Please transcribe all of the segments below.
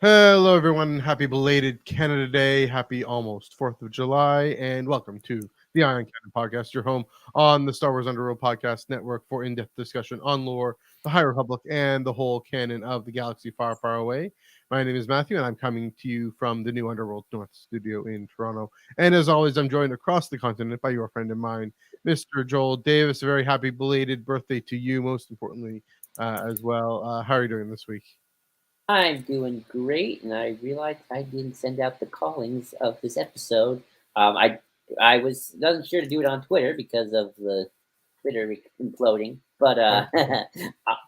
Hello, everyone. Happy belated Canada Day. Happy almost 4th of July. And welcome to the Iron Canon Podcast, your home on the Star Wars Underworld Podcast Network for in depth discussion on lore, the High Republic, and the whole canon of the galaxy far, far away. My name is Matthew, and I'm coming to you from the new Underworld North Studio in Toronto. And as always, I'm joined across the continent by your friend of mine, Mr. Joel Davis. A very happy belated birthday to you, most importantly, as well. How are you doing this week? I'm doing great, and I realized I didn't send out the callings of this episode. I wasn't sure to do it on Twitter because of the Twitter imploding, but Right.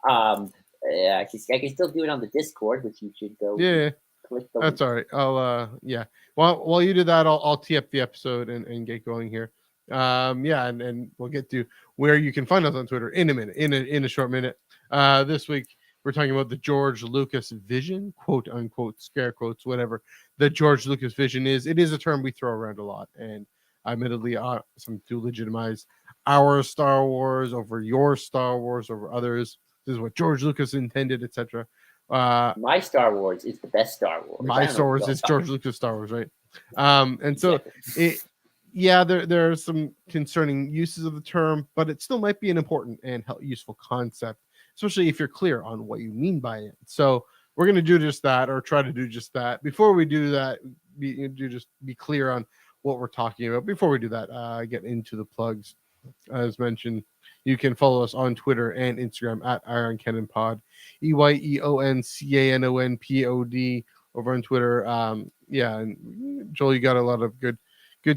I can still do it on the Discord, which you should go Yeah. click the link. That's all right. I'll yeah. While you do that, I'll tee up the episode and get going here. Yeah, and we'll get to where you can find us on Twitter in a minute, in a short minute. This week we're talking about the George Lucas vision, quote unquote, scare quotes, whatever the George Lucas vision is. It is a term we throw around a lot, and admittedly, some to legitimize our Star Wars over your Star Wars over others. This is what George Lucas intended, etc. My Star Wars is the best Star Wars. My I don't know Star what Wars y'all is talking George about. Lucas Star Wars, right? And so Exactly. it, yeah, there are some concerning uses of the term, but it still might be an important and useful concept, especially if you're clear on what you mean by it. So we're going to do just that, or try to do just that. Before we do that, just be clear on what we're talking about. Before we do that, get into the plugs. As mentioned, you can follow us on Twitter and Instagram at Iron Cannon Pod, EYEONCANONPOD over on Twitter. Yeah, and Joel, you got a lot of good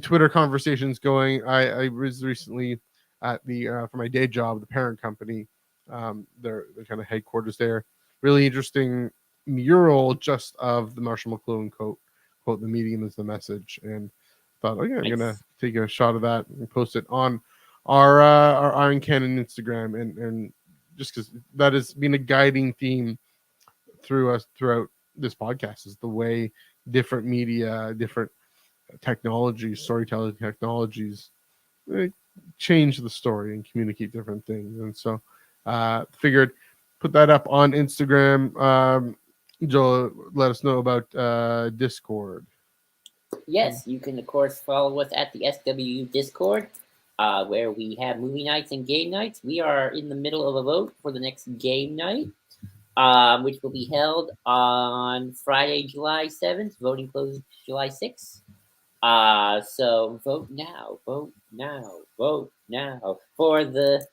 Twitter conversations going. I was recently at the for my day job, the parent company, their kind of headquarters there. Really interesting mural just of the Marshall McLuhan quote, the medium is the message, and thought, oh yeah, I'm gonna Nice. take a shot of that and post it on our Iron Cannon Instagram, and just because that has been a guiding theme through us throughout this podcast is the way different media, different technologies, storytelling technologies, eh, change the story and communicate different things. And so, figured put that up on Instagram. Joel, let us know about Discord. Yes, you can of course follow us at the SWU Discord, where we have movie nights and game nights. We are in the middle of a vote for the next game night, which will be held on Friday, July 7th. Voting closes July 6th. So vote now, vote now uh, for the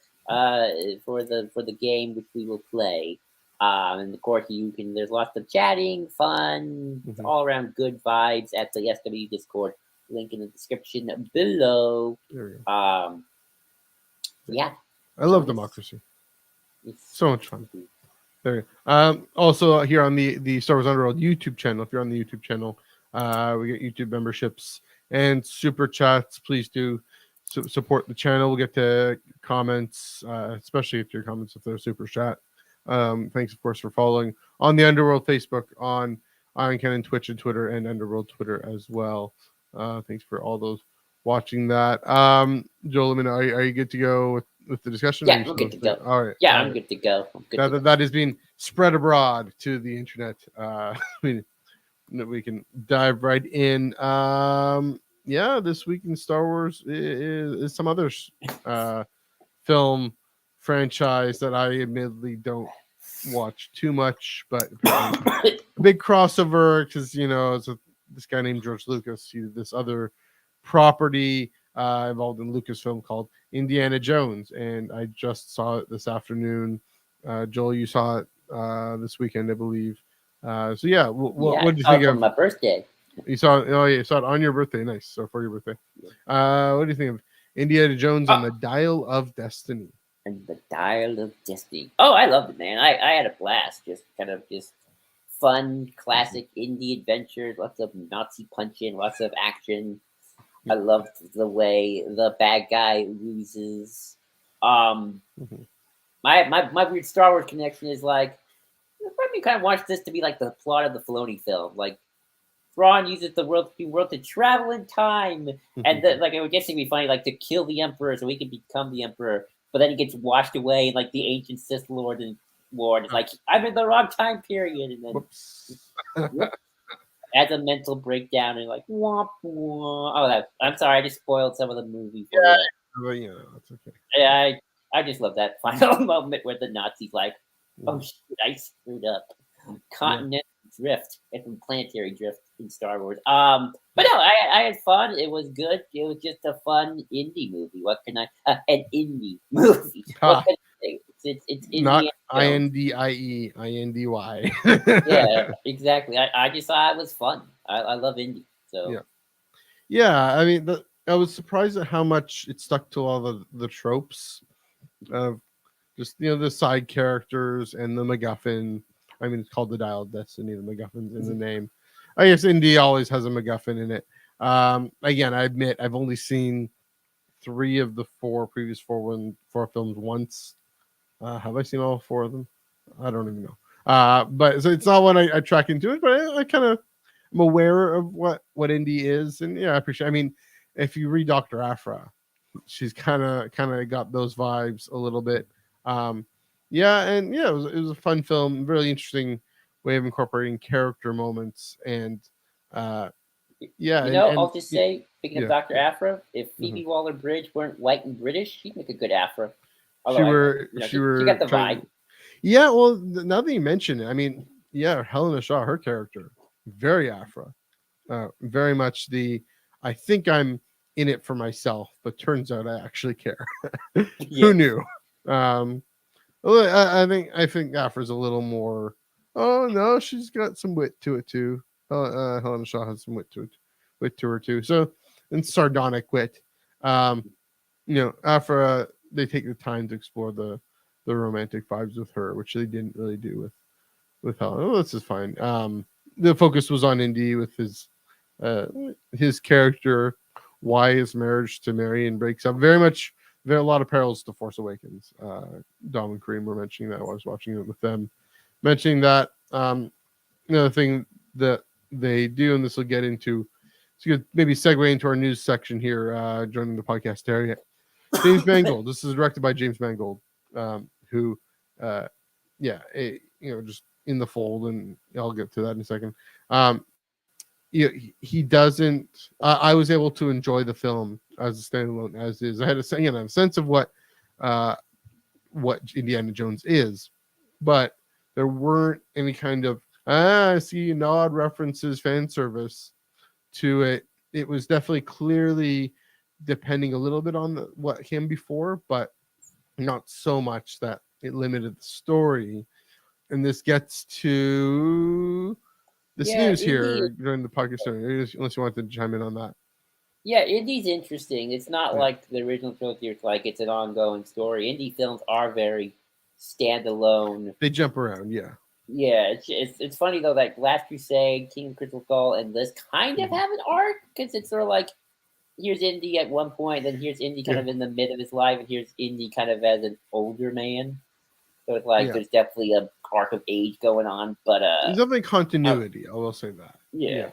game which we will play. And of course, you can. There's lots of chatting, fun, Mhm. all around good vibes at the SW Discord. Link in the description below. There we go. Um, Yeah. yeah, I love join us. democracy. It's, So much fun. There. Also here on the Star Wars Underworld YouTube channel, if you're on the YouTube channel, we get YouTube memberships and super chats. Please do support the channel. We'll get to comments, especially if your comments if they're super chat. Thanks, of course, for following on the Underworld Facebook, on Iron Cannon Twitch and Twitter, and Underworld Twitter as well. Thanks for all those watching that. Joel, let me know. Are you good to go with the discussion? Or are Yeah, you we're still good to go. all right? Yeah, All I'm right. good to go. I'm good to go. That is being spread abroad to the internet. We can dive right in. Yeah, this week in Star Wars is some other uh, film franchise that I admittedly don't watch too much, but apparently a big crossover because it's this guy named George Lucas. He did this other property involved in Lucasfilm called Indiana Jones, and I just saw it this afternoon. Joel, you saw it this weekend, I believe. So yeah, Yeah, I what did you saw think it for of? my birthday. You saw it? Oh, yeah, you saw it on your birthday. Nice. So for your birthday, what do you think of Indiana Jones and Oh, the Dial of Destiny? and the Dial of Destiny. Oh, I loved it, man. I had a blast. Just kind of just fun, Mhm. classic indie adventures. Lots of Nazi punching, lots of action. I Yeah. loved the way the bad guy loses. Um, Mhm. my weird Star Wars connection is like I kind of wants this to be like the plot of the Filoni film. Like Thrawn uses the world to travel in time, and like it would just be funny, like to kill the Emperor so he can become the Emperor. But then he gets washed away in like the ancient Sith Lord and Ward. It's like I'm in the wrong time period, and then Whoops. Yep. As a mental breakdown and like womp womp. Oh, I'm sorry, I just spoiled some of the movie for Yeah, you. but you know, it's okay. Yeah, I just love that final moment where the Nazis like, oh Mhm. shit, I screwed up. Yeah. Continental drift and planetary drift in Star Wars. But no, I had fun. It was good. It was just a fun indie movie. What can I? An indie movie. What Ha, can I say? It's not Indiana Jones. INDIE, Yeah, exactly. I just thought it was fun. I love indie. So Yeah. Yeah, I mean, I was surprised at how much it stuck to all the tropes of just the side characters and the MacGuffin. I mean, it's called the Dial of Destiny. The MacGuffin's in the name. I guess indie always has a MacGuffin in it. Again, I admit I've only seen 3 of the 4 previous 4 films once. Have I seen all 4 of them? I don't even know. But so it's not one I track into it, but I kind of am aware of what indie is, and yeah, I appreciate. I mean, if you read Dr. Aphra, she's kind of got those vibes a little bit. Um, yeah, and yeah, it was a fun film, really interesting way of incorporating character moments, and uh, yeah, and I'll just say, speaking of yeah, Dr. yeah. Afra, if Mhm. Phoebe Waller-Bridge weren't white and British, she'd make a good Afra. She Although were she she were got the trying. vibe. Yeah, well, now that you mention it, I mean, yeah, Helena Shaw, her character, very Afra, very much the. I think I'm in it for myself, but turns out I actually care. Yeah, Who knew? Um, well, I think Afra's a little more. Oh no, she's got some wit to it too. Helena Shaw has some wit to her too. So, and sardonic wit. Um, Afra, they take the time to explore the romantic vibes with her, which they didn't really do with Helen. Oh, this is fine. The focus was on Indy with uh, his character, why his marriage to Marion breaks up. Very much, there are a lot of parallels to Force Awakens. Dom and Kareem were mentioning that while I was watching it with them, mentioning that another thing that they do, and this will get into. So you could maybe segue into our news section here, joining the podcast area. James Mangold. This is directed by James Mangold, who, uh, yeah, just in the fold, and I'll get to that in a second. Um, he doesn't. I was able to enjoy the film as a standalone as is. I had a sense of uh, what Indiana Jones is, but there weren't any kind of I see nod references, fan service to it. It was definitely clearly depending a little bit on what came before, but not so much that it limited the story. And this gets to this yeah, news here during the podcast, unless you want to chime in on that. Indy's interesting. It's not Yeah, like the original trilogy. It's like it's an ongoing story. Indie films are very standalone. they jump around. Yeah. Yeah, it's funny though that Last Crusade, King of Crystal Skull, and this kind of Mhm. have an arc because it's sort of like here's Indy at one point, then here's Indy kind Yeah. of in the mid of his life, and here's Indy kind of as an older man. So it's like Yeah. there's definitely a arc of age going on, but There's definitely uh continuity. I will say that. yeah, Yeah,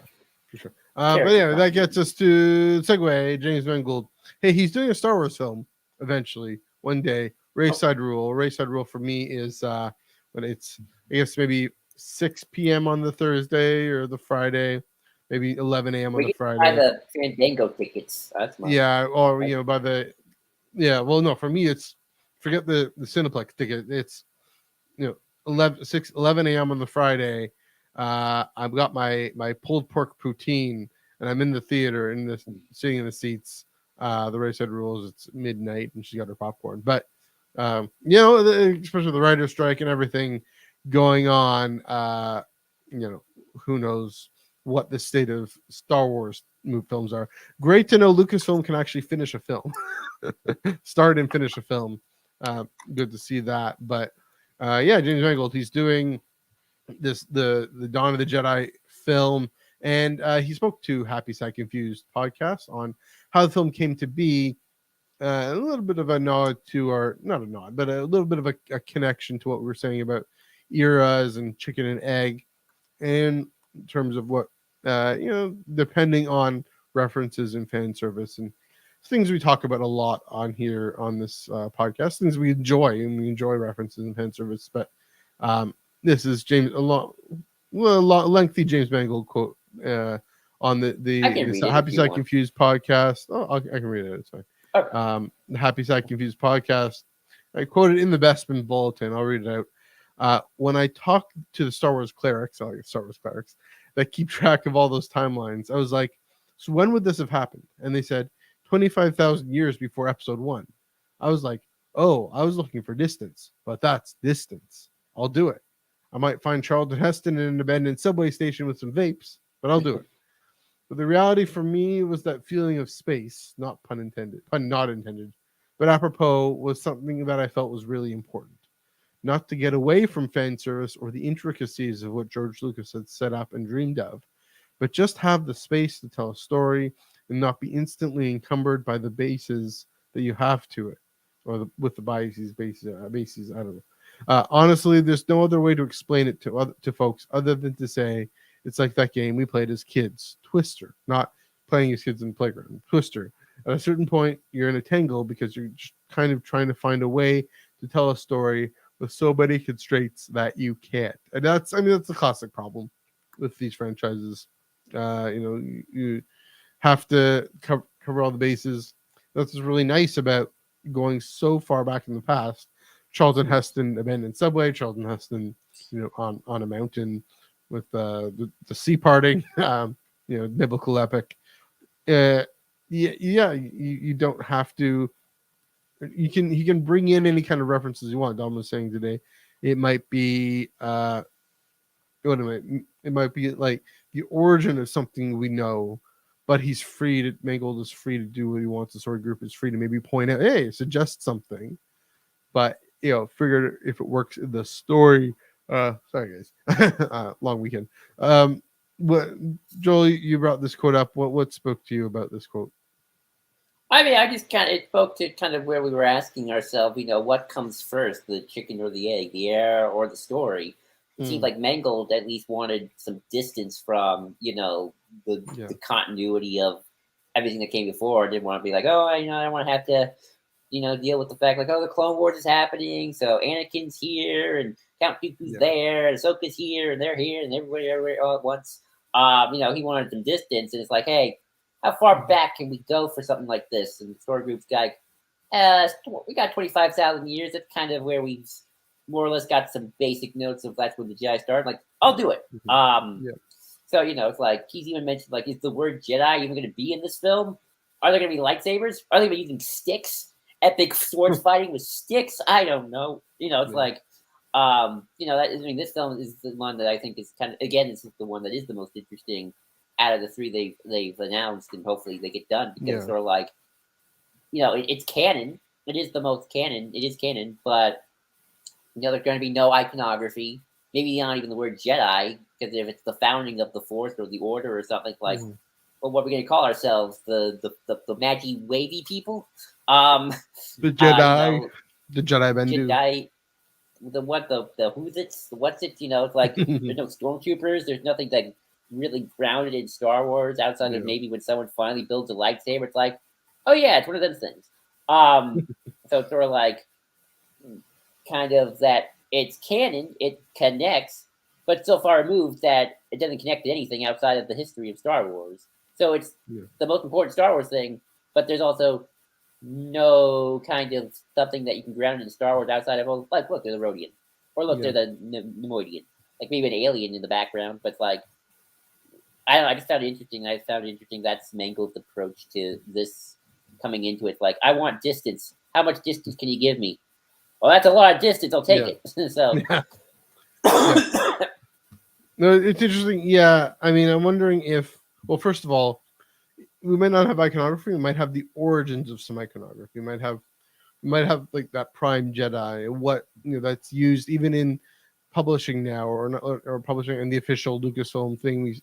for sure. But character yeah, that continuity. gets us to segue. James Mangold. Hey, he's doing a Star Wars film eventually one day. Oh, Rayside Rule. Rayside Rule for me is when it's I guess maybe 6 p.m. on the Thursday or the Friday, maybe 11 a.m. on we the can buy Friday. the Fandango tickets. That's my Yeah, or that's, by the yeah. Well, no, for me it's forget the Cineplex ticket. It's 11 a.m. on the Friday. I've got my pulled pork poutine, and I'm in the theater in the sitting in the seats. The race head rules. It's midnight, and she's got her popcorn. But especially the writer's strike and everything going on. Who knows what the state of Star Wars films are. Great to know Lucasfilm can actually finish a film, start and finish a film. Good to see that, but yeah, James Mangold. He's doing the Dawn of the Jedi film, and he spoke to Happy Sad Confused podcast on how the film came to be. A little bit of a nod to our not a nod, but a little bit of a connection to what we were saying about eras and chicken and egg, and in terms of what depending on references and fan service and things we talk about a lot on here on this podcast, things we enjoy references and fan service, but um, this is James a lot lengthy James Mangold quote on I can this read it if Happy you Side want. Confused podcast. I can read it. It's fine. Okay. The Happy Side Confused podcast. I quoted in the Bespin Bulletin. I'll read it out. When I talk to the Star Wars clerics, Star Wars clerics that keep track of all those timelines, I was like, so when would this have happened? And they said 25,000 years before Episode 1. I was like, oh, I was looking for distance, but that's distance. I'll do it. I might find Charlton Heston in an abandoned subway station with some vapes, but I'll do it. But the reality for me was that feeling of space, not pun intended, pun not intended, but apropos was something that I felt was really important. Not to get away from fan service or the intricacies of what George Lucas had set up and dreamed of, but just have the space to tell a story and not be instantly encumbered by the bases that you have to it, or with the bases. I don't know. Honestly, there's no other way to explain it to folks other than to say it's like that game we played as kids, Twister, not playing as kids in the playground, Twister. At a certain point, you're in a tangle because you're just kind of trying to find a way to tell a story with so many constraints that you can't. And that's a classic problem with these franchises. You have to cover all the bases. That's what's really nice about going so far back in the past. Charlton Heston abandoned subway. Charlton Heston, on a mountain with the sea parting. Biblical epic. You don't have to. You can bring in any kind of references you want. Dom was saying today, it might be it might be like the origin of something we know, but Mangold is free to do what he wants. The story group is free to maybe point out, hey, suggest something, but figure if it works in the story. Sorry guys, long weekend. What Joel, you brought this quote up. What spoke to you about this quote? I mean, it spoke to kind of where we were asking ourselves, what comes first, the chicken or the egg, the air or the story? It seemed like Mangold at least wanted some distance from, the continuity of everything that came before. Didn't want to be like, oh, I don't want to have to, deal with the fact like, oh, the Clone Wars is happening, so Anakin's here and Count Dooku's there, and Ahsoka's here, and they're here, and everybody everywhere all at once. He wanted some distance, and it's like, hey, how far back can we go for something like this? And the story group's like, we got 25,000 years. That's kind of where we've more or less got some basic notes of that's when the Jedi started. Like, I'll do it. So, it's like, he's even mentioned, like, is the word Jedi even going to be in this film? Are there going to be lightsabers? Are they going to be using sticks? Epic swords fighting with sticks? I don't know. It's like, this film is the one that I think is kind of, again, this is the one that is the most interesting out of the three they've announced, and hopefully they get done, because it's sort of like, it's canon. It is the most canon. It is canon, but there's going to be no iconography. Maybe not even the word Jedi, because if it's the founding of the Force or the Order or something like, well, what are we going to call ourselves? The Magi Wavy people? The Jedi, the Jedi Bendu. Jedi. The who's it? What's it? It's like there's no stormtroopers. There's nothing that really grounded in Star Wars outside of maybe when someone finally builds a lightsaber. It's like, oh yeah, it's one of those things. So it's sort of like kind of that it's canon, it connects, but so far removed that it doesn't connect to anything outside of the history of Star Wars. So it's the most important Star Wars thing, but there's also no kind of something that you can ground in Star Wars outside of, like, look, they're the Rhodian, or look, they're the Nemoidian, like maybe an alien in the background, but like, I don't know, I just found it interesting. I found it interesting that's Mangold's approach to this coming into it. Like, I want distance. How much distance can you give me? Well, that's a lot of distance. I'll take it. So, no, it's interesting. Yeah, I mean, I'm wondering if, well, first of all, we might not have iconography. We might have the origins of some iconography. We might have like that Prime Jedi, what that's used even in publishing now, or publishing in the official Lucasfilm thing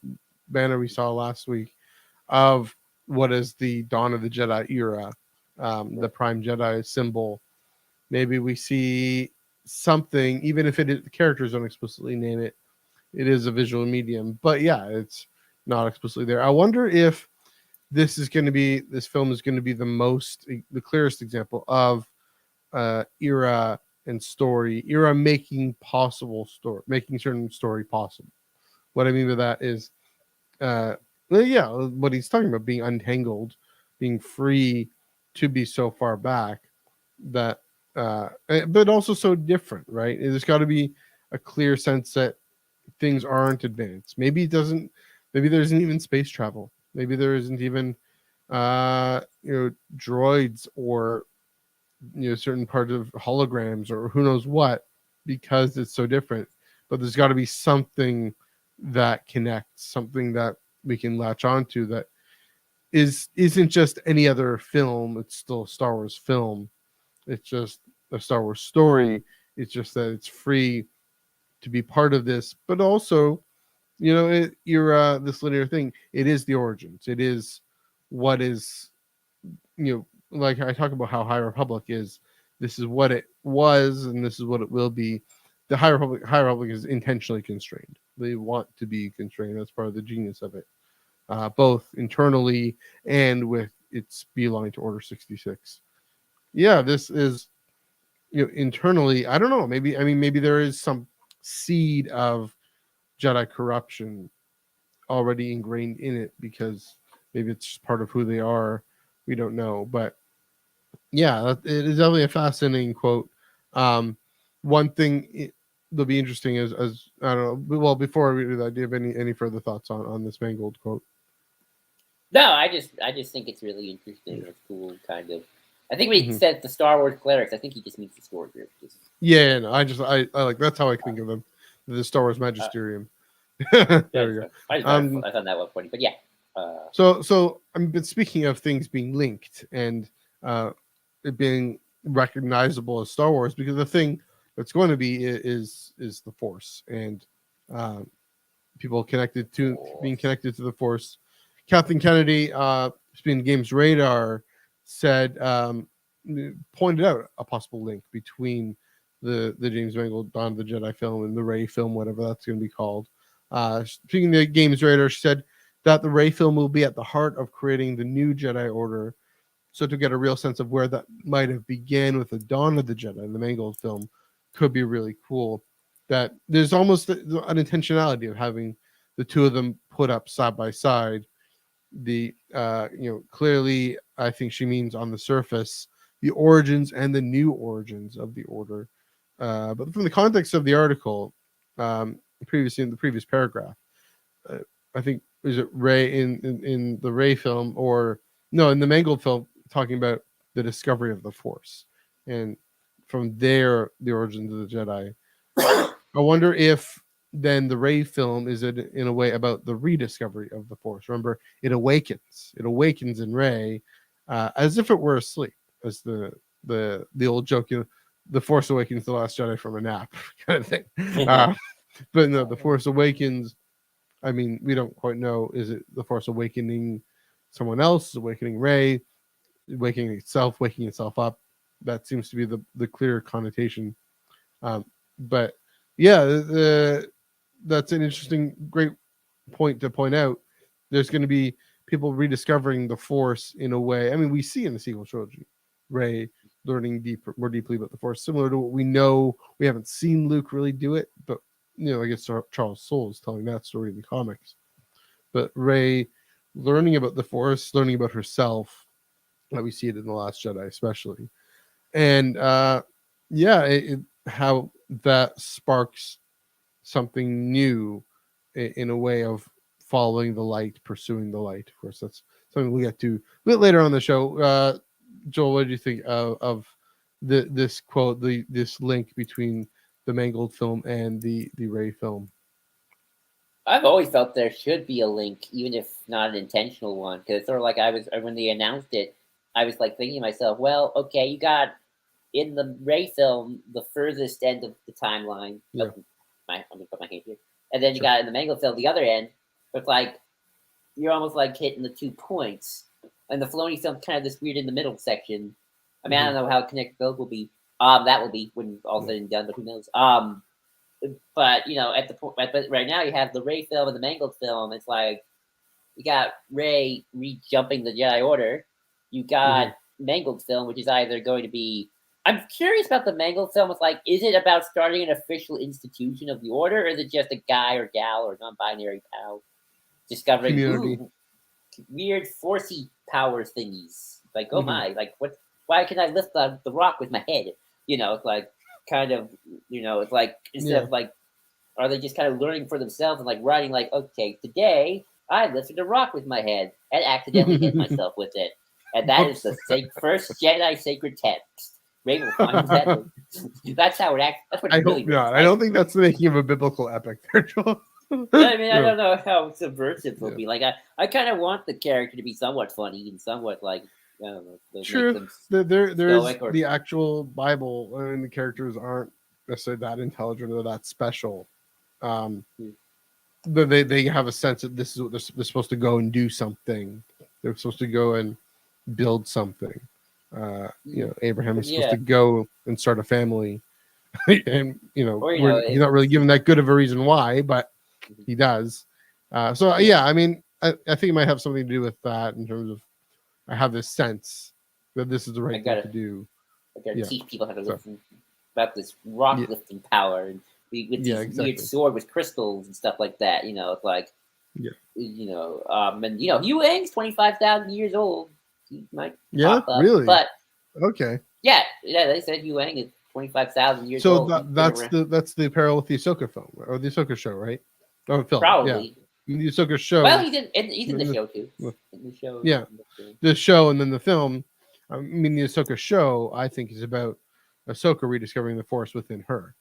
banner we saw last week of what is the Dawn of the Jedi era, the Prime Jedi symbol. Maybe we see something, even if the characters don't explicitly name it. It is a visual medium, but yeah, it's not explicitly there. I wonder if this film is going to be the clearest example of era and story, making certain story possible. What I mean by that is, well, yeah, what he's talking about, being untangled, being free to be so far back that, but also so different, right? There's got to be a clear sense that things aren't advanced. Maybe it doesn't. Maybe there isn't even space travel. Maybe there isn't even, droids or certain parts of holograms or who knows what, because it's so different. But there's got to be something that connects, something that we can latch onto that isn't just any other film. It's still a Star Wars film. It's just a Star Wars story. It's just that it's free to be part of this, but also, you're this linear thing. It is the origins. It is what is, like I talk about how High Republic is. This is what it was, and this is what it will be. The High Republic is intentionally constrained. They want to be constrained. That's part of the genius of it, both internally and with its beeline to Order 66. Yeah, this is, internally. I don't know. Maybe there is some seed of Jedi corruption already ingrained in it because maybe it's just part of who they are. We don't know, but yeah, it is definitely a fascinating quote. One thing that'll be interesting is, as I don't know. Well, before we do that, do you have any further thoughts on this Mangold quote? No, I just think it's really interesting. Yeah. It's cool, kind of. I think when he Mhm. said the Star Wars clerics, I think he just means the Star Group. Yeah, no, I like that's how I think of them, the Star Wars Magisterium. Yeah, There we go. I found that one funny, but yeah. So but speaking of things being linked and it being recognizable as Star Wars, because the thing that's going to be is the Force and uh, people being connected to the Force. Kathleen Kennedy, Spin Games Radar, said, pointed out a possible link between the James Mangold Dawn of the Jedi film and the Rey film, whatever that's going to be called. Speaking of Games Radar, she said that the Rey film will be at the heart of creating the new Jedi Order. So to get a real sense of where that might have began with the Dawn of the Jedi in the Mangold film could be really cool. That there's almost an intentionality of having the two of them put up side by side. The clearly, I think she means on the surface the origins and the new origins of the Order. But from the context of the article, previously in the previous paragraph, uh, I think is it Ray in the Ray film, or no, in the Mangold film, talking about the discovery of the Force, and from there the origins of the Jedi. I wonder if then the Ray film is in a way about the rediscovery of the Force. Remember, it awakens in Ray, as if it were asleep, as the old joke, the Force awakens the Last Jedi from a nap kind of thing. But no, the Force Awakens. I mean, we don't quite know. Is it the Force awakening someone else, awakening Ray, waking itself up? That seems to be the clear connotation. But yeah, that's an interesting, great point to point out. There's going to be people rediscovering the Force in a way. I mean, we see in the sequel trilogy, Ray learning more deeply about the Force, similar to what we know. We haven't seen Luke really do it, but I guess Charles Soule is telling that story in the comics. But Ray learning about the Force, learning about herself, that we see it in the Last Jedi, especially, and how that sparks something new in a way of following the light, pursuing the light. Of course, that's something we'll get to a bit later on the show. Joel, what do you think of this quote, this link between the Mangold film and the Ray film? I've always felt there should be a link, even if not an intentional one, because it's sort of like I was when they announced it, I was like thinking to myself, well, okay, you got in the Ray film the furthest end of the timeline. Yeah. Let me put my hand here, and then you Sure. got in the Mango film the other end. But it's like you're almost like hitting the 2 points, and the Filoni film kind of this weird in the middle section. I mean, I don't know how connected those will be. That will be when all said and done, but who knows? But at the point, but right now you have the Ray film and the Mangled film. It's like you got Ray re-jumping the Jedi Order. You got Mangled film, which is either going to be I'm curious about the Mangled film. It's like, is it about starting an official institution of the Order, or is it just a guy or gal or non-binary pal discovering Community. weird forcey power thingies? Like, oh Mhm. my, like what? Why can I lift the rock with my head? It's like kind of, it's like instead of like, are they just kind of learning for themselves and like writing like, okay, today I lifted a rock with my head and accidentally hit myself with it, and that is the first Jedi sacred text. Ray will find that. That's how it acts. That's what I it really hope not. like. I don't think that's the making of a biblical epic there, Joel. I mean, I don't know how subversive it'll Yeah. be. Like, I kind of want the character to be somewhat funny and somewhat like, I don't know, make True. them There is stoic or the actual Bible, and the characters aren't necessarily that intelligent or that special. But they have a sense that this is what they're supposed to go and do something. They're supposed to go and build something. Abraham is supposed to go and start a family, and or he's not really given that good of a reason why, but he does. So yeah, I mean, I think it might have something to do with that in terms of I have this sense that this is the right thing to do. I gotta teach people how to lift about this rock lifting power and with these weird sword with crystals and stuff like that. It's like, and Yu Ang's 25,000 years old. He might pop up, really, but okay, yeah, they said Yu Ang is 25,000 years old. So that's the parallel with the Ahsoka film or the Ahsoka show, right? Oh, film, probably. Yeah. The Ahsoka show. Well, he's in the show too. In the show, yeah, the show and then the film. I mean, the Ahsoka show, I think, is about Ahsoka rediscovering the Force within her,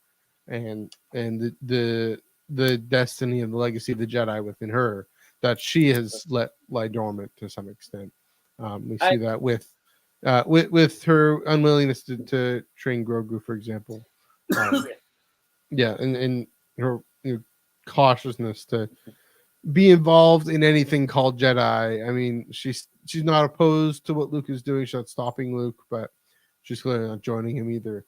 and the destiny and the legacy of the Jedi within her that she has let lie dormant to some extent. We see that with her unwillingness to train Grogu, for example. And her cautiousness to be involved in anything called Jedi. I mean, she's not opposed to what Luke is doing. She's not stopping Luke, but she's clearly not joining him either.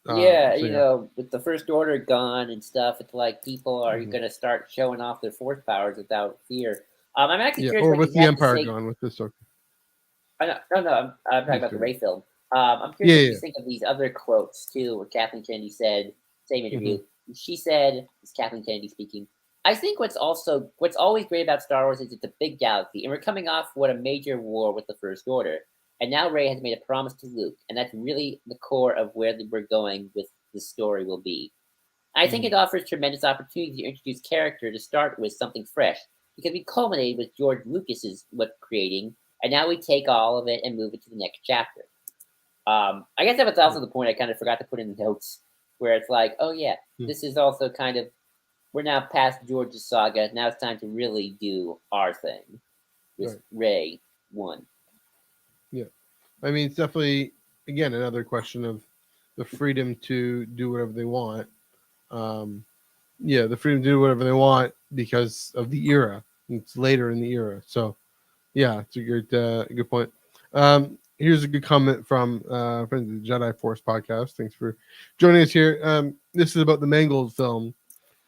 With the First Order gone and stuff, it's like people are going to start showing off their Force powers without fear. I'm actually curious. Or with the Empire gone, with this. No, I'm talking about the Rey film. I'm curious what you think of these other quotes too, where Kathleen Kennedy said, same interview. She said, "It's Kathleen Kennedy speaking. I think what's always great about Star Wars is it's a big galaxy, and we're coming off what a major war with the First Order, and now Rey has made a promise to Luke, and that's really the core of where we're going with the story will be. I think it offers tremendous opportunity to introduce character to start with something fresh, because we culminated with George Lucas's creating, and now we take all of it and move it to the next chapter. I guess that was also the point I kind of forgot to put in the notes, where it's like, oh yeah, this is also kind of, we're now past George's saga. Now it's time to really do our thing with Rey 1. Yeah. I mean, it's definitely, again, another question of the freedom to do whatever they want. The freedom to do whatever they want because of the era. It's later in the era. So, yeah, it's a good point. Here's a good comment from friends of the Jedi Force podcast. Thanks for joining us here. This is about the Mangled film,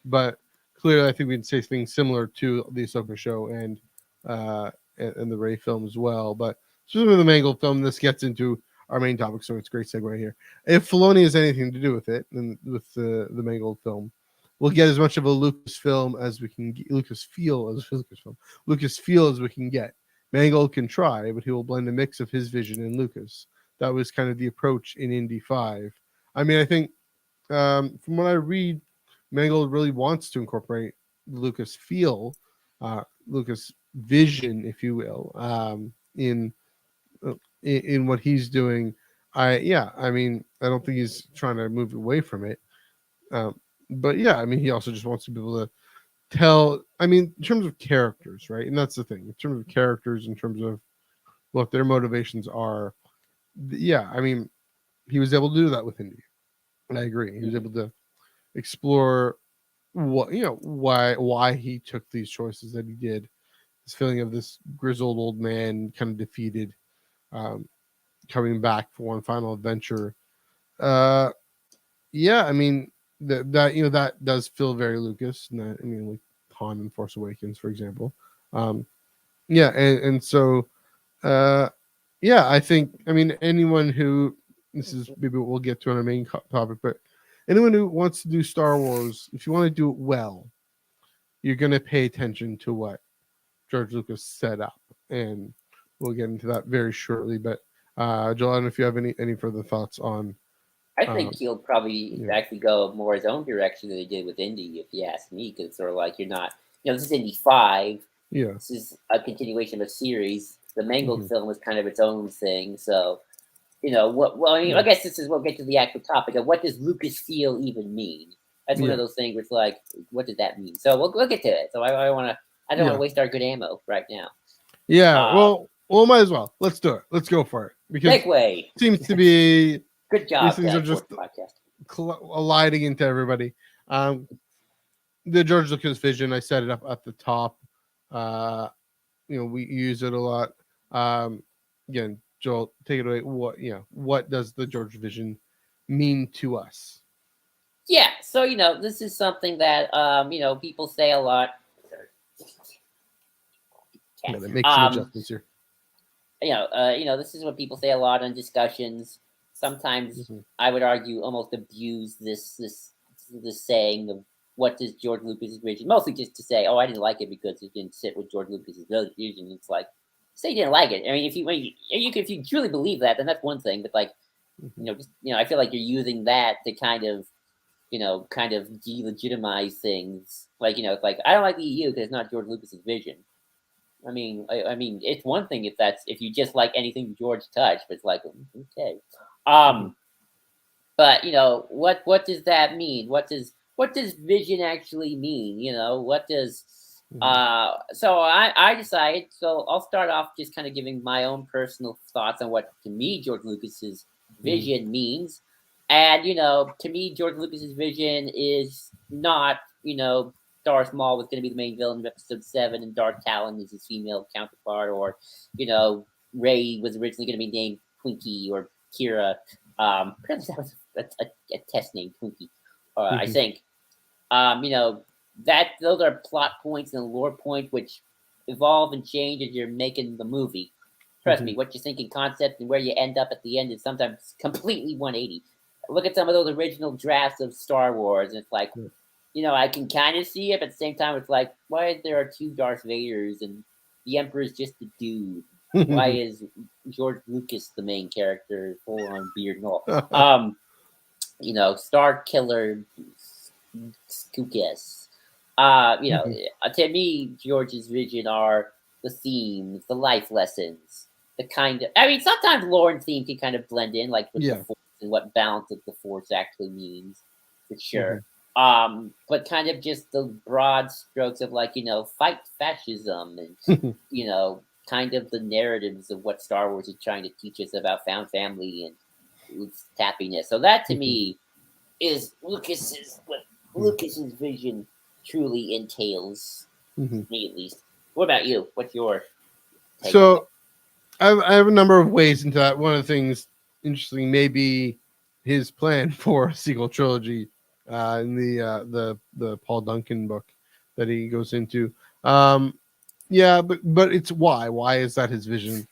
but clearly I think we'd say things similar to the Ahsoka show and the Rey film as well. But specifically the Mangled film, this gets into our main topic, so it's a great segue here. If Filoni has anything to do with it, and with the Mangled film, we'll get as much of a Lucasfilm as we can get, Lucasfeel as we can get. Mangold can try, but he will blend a mix of his vision and Lucas. That was kind of the approach in Indy 5. I mean, I think from what I read, Mangold really wants to incorporate Lucas feel, Lucas vision, if you will, in what he's doing. I mean, I don't think he's trying to move away from it. But yeah, I mean, he also just wants to be able to tell, I mean, in terms of characters, right? And that's the thing, in terms of characters, in terms of what their motivations are. Yeah, I mean, he was able to do that with Indy. And I agree. He was able to explore why he took these choices that he did. This feeling of this grizzled old man, kind of defeated, coming back for one final adventure. I mean, that does feel very Lucas. And that, I mean, like Han in Force Awakens, for example. And so I think, I mean, anyone who this is maybe what we'll get to on our main topic, but anyone who wants to do Star Wars, if you want to do it well, you're going to pay attention to what George Lucas set up, and we'll get into that very shortly. But Joel, I don't know if you have any further thoughts on. I think he'll probably yeah. actually go more his own direction than he did with Indy, if you ask me, because sort of like you're not, this is Indy 5. Yeah. This is a continuation of a series. The Mangled film is kind of its own thing. So, I guess this is we'll get to the actual topic of what does Lucasfeel even mean? That's one of those things where it's like, what does that mean? So we'll get to it. So I don't want to waste our good ammo right now. Yeah. Well, might as well. Let's do it. Let's go for it. Because segue seems to be good job. These things are just colliding into everybody. The George Lucas vision, I set it up at the top. We use it a lot. Again, Joel, take it away. What does the George vision mean to us? Yeah, so this is something that people say a lot. Make some adjustments here. This is what people say a lot in discussions. Sometimes I would argue almost abuse this saying of what does George Lucas's vision, mostly just to say, oh, I didn't like it because it didn't sit with George Lucas's vision. It's like, say you didn't like it. I mean, if you truly believe that, then that's one thing. But like, I feel like you're using that to kind of delegitimize things. Like, it's like, I don't like the EU because it's not George Lucas's vision. I mean, it's one thing if you just like anything George touched, but it's like, okay. But what does that mean? What does vision actually mean? What does so I decided, so I'll start off just kind of giving my own personal thoughts on what to me George Lucas's vision means. And to me, George Lucas's vision is not, Darth Maul was going to be the main villain of Episode 7, and Darth Talon is his female counterpart, or Rey was originally going to be named Twinkie or Kira. Apparently that was a test name, Twinkie. I think. Those are plot points and lore points which evolve and change as you're making the movie. Trust me, what you think in concept and where you end up at the end is sometimes completely 180. Look at some of those original drafts of Star Wars, and it's like, I can kind of see it, but at the same time, it's like, why there are 2 Darth Vaders and the Emperor's just a dude? Why is George Lucas the main character, full on beard and all? Star Killer, Skookus. To me, George's vision are the themes, the life lessons, the kind of. I mean, sometimes lore and theme can kind of blend in, like with the Force and what balance of the Force actually means, for sure. But kind of just the broad strokes of like, fight fascism and kind of the narratives of what Star Wars is trying to teach us about found family and happiness. So that to me is what Lucas's vision truly entails. Me at least. What about you? What's your take? So I have a number of ways into that. One of the things interesting may be his plan for a sequel trilogy in the Paul Duncan book that he goes into. But it's why. Why is that his vision?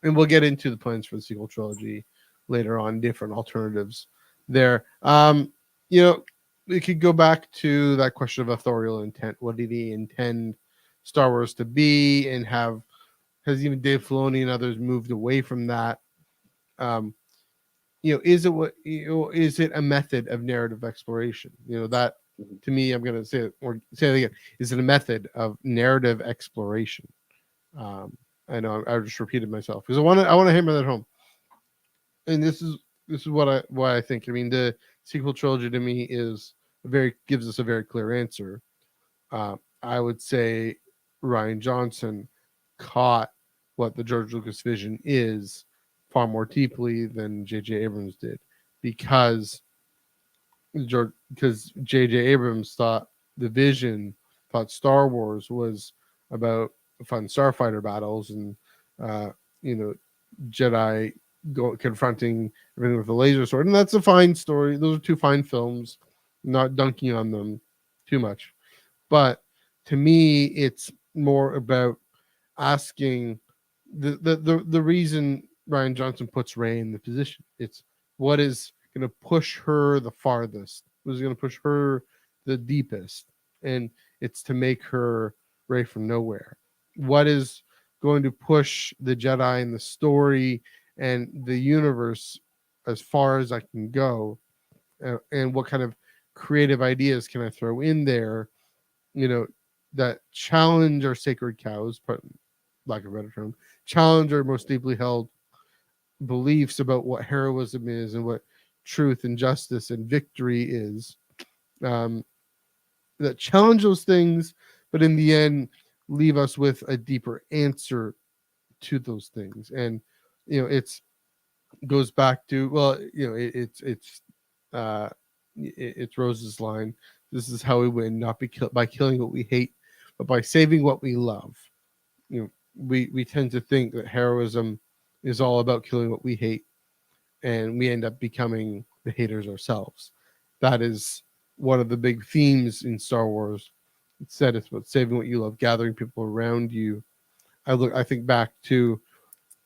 And we'll get into the plans for the sequel trilogy later on, different alternatives there. We could go back to that question of authorial intent. What did he intend Star Wars to be, and has even Dave Filoni and others moved away from that? Is it a method of narrative exploration? That to me, I'm going to say it again. Is it a method of narrative exploration? I know I just repeated myself because I want to hammer that home. And this is why I think. I mean, the sequel trilogy to me gives us a very clear answer. I would say Rian Johnson caught what the George Lucas vision is far more deeply than J.J. Abrams did, because J.J. Abrams thought Star Wars was about fun starfighter battles and Jedi confronting everything with a laser sword, and that's a fine story. Those are 2 fine films, not dunking on them too much, but to me, it's more about asking the reason Rian Johnson puts Rey in the position. It's what is going to push her the farthest, what is going to push her the deepest, and it's to make her right from nowhere. What is going to push the Jedi and the story and the universe as far as I can go, and what kind of creative ideas can I throw in there, that challenge our sacred cows, but lack of a better term, challenge our most deeply held beliefs about what heroism is and what truth and justice and victory is. Um, that challenge those things, but in the end, leave us with a deeper answer to those things. And it's goes back to, well, uh, it's Rose's line. This is how we win, not by killing what we hate, but by saving what we love. We tend to think that heroism is all about killing what we hate, and we end up becoming the haters ourselves. That is one of the big themes in Star Wars. It said it's about saving what you love, gathering people around you. I think back to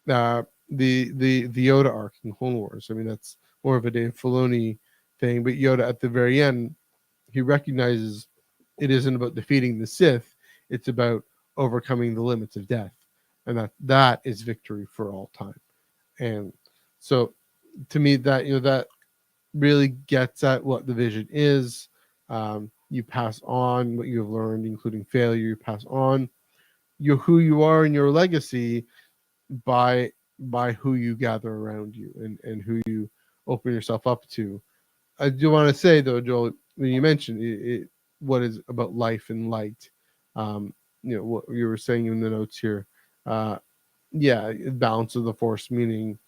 the Yoda arc in Clone Wars. I mean, that's more of a Dave Filoni thing, but Yoda at the very end, he recognizes it isn't about defeating the Sith; it's about overcoming the limits of death, and that is victory for all time. And so, to me, that really gets at what the vision is. You pass on what you have learned, including failure. You pass on who you are and your legacy by who you gather around you, and who you open yourself up to. I do want to say though, Joel, when you mentioned what is about life and light, what you were saying in the notes here, balance of the Force, meaning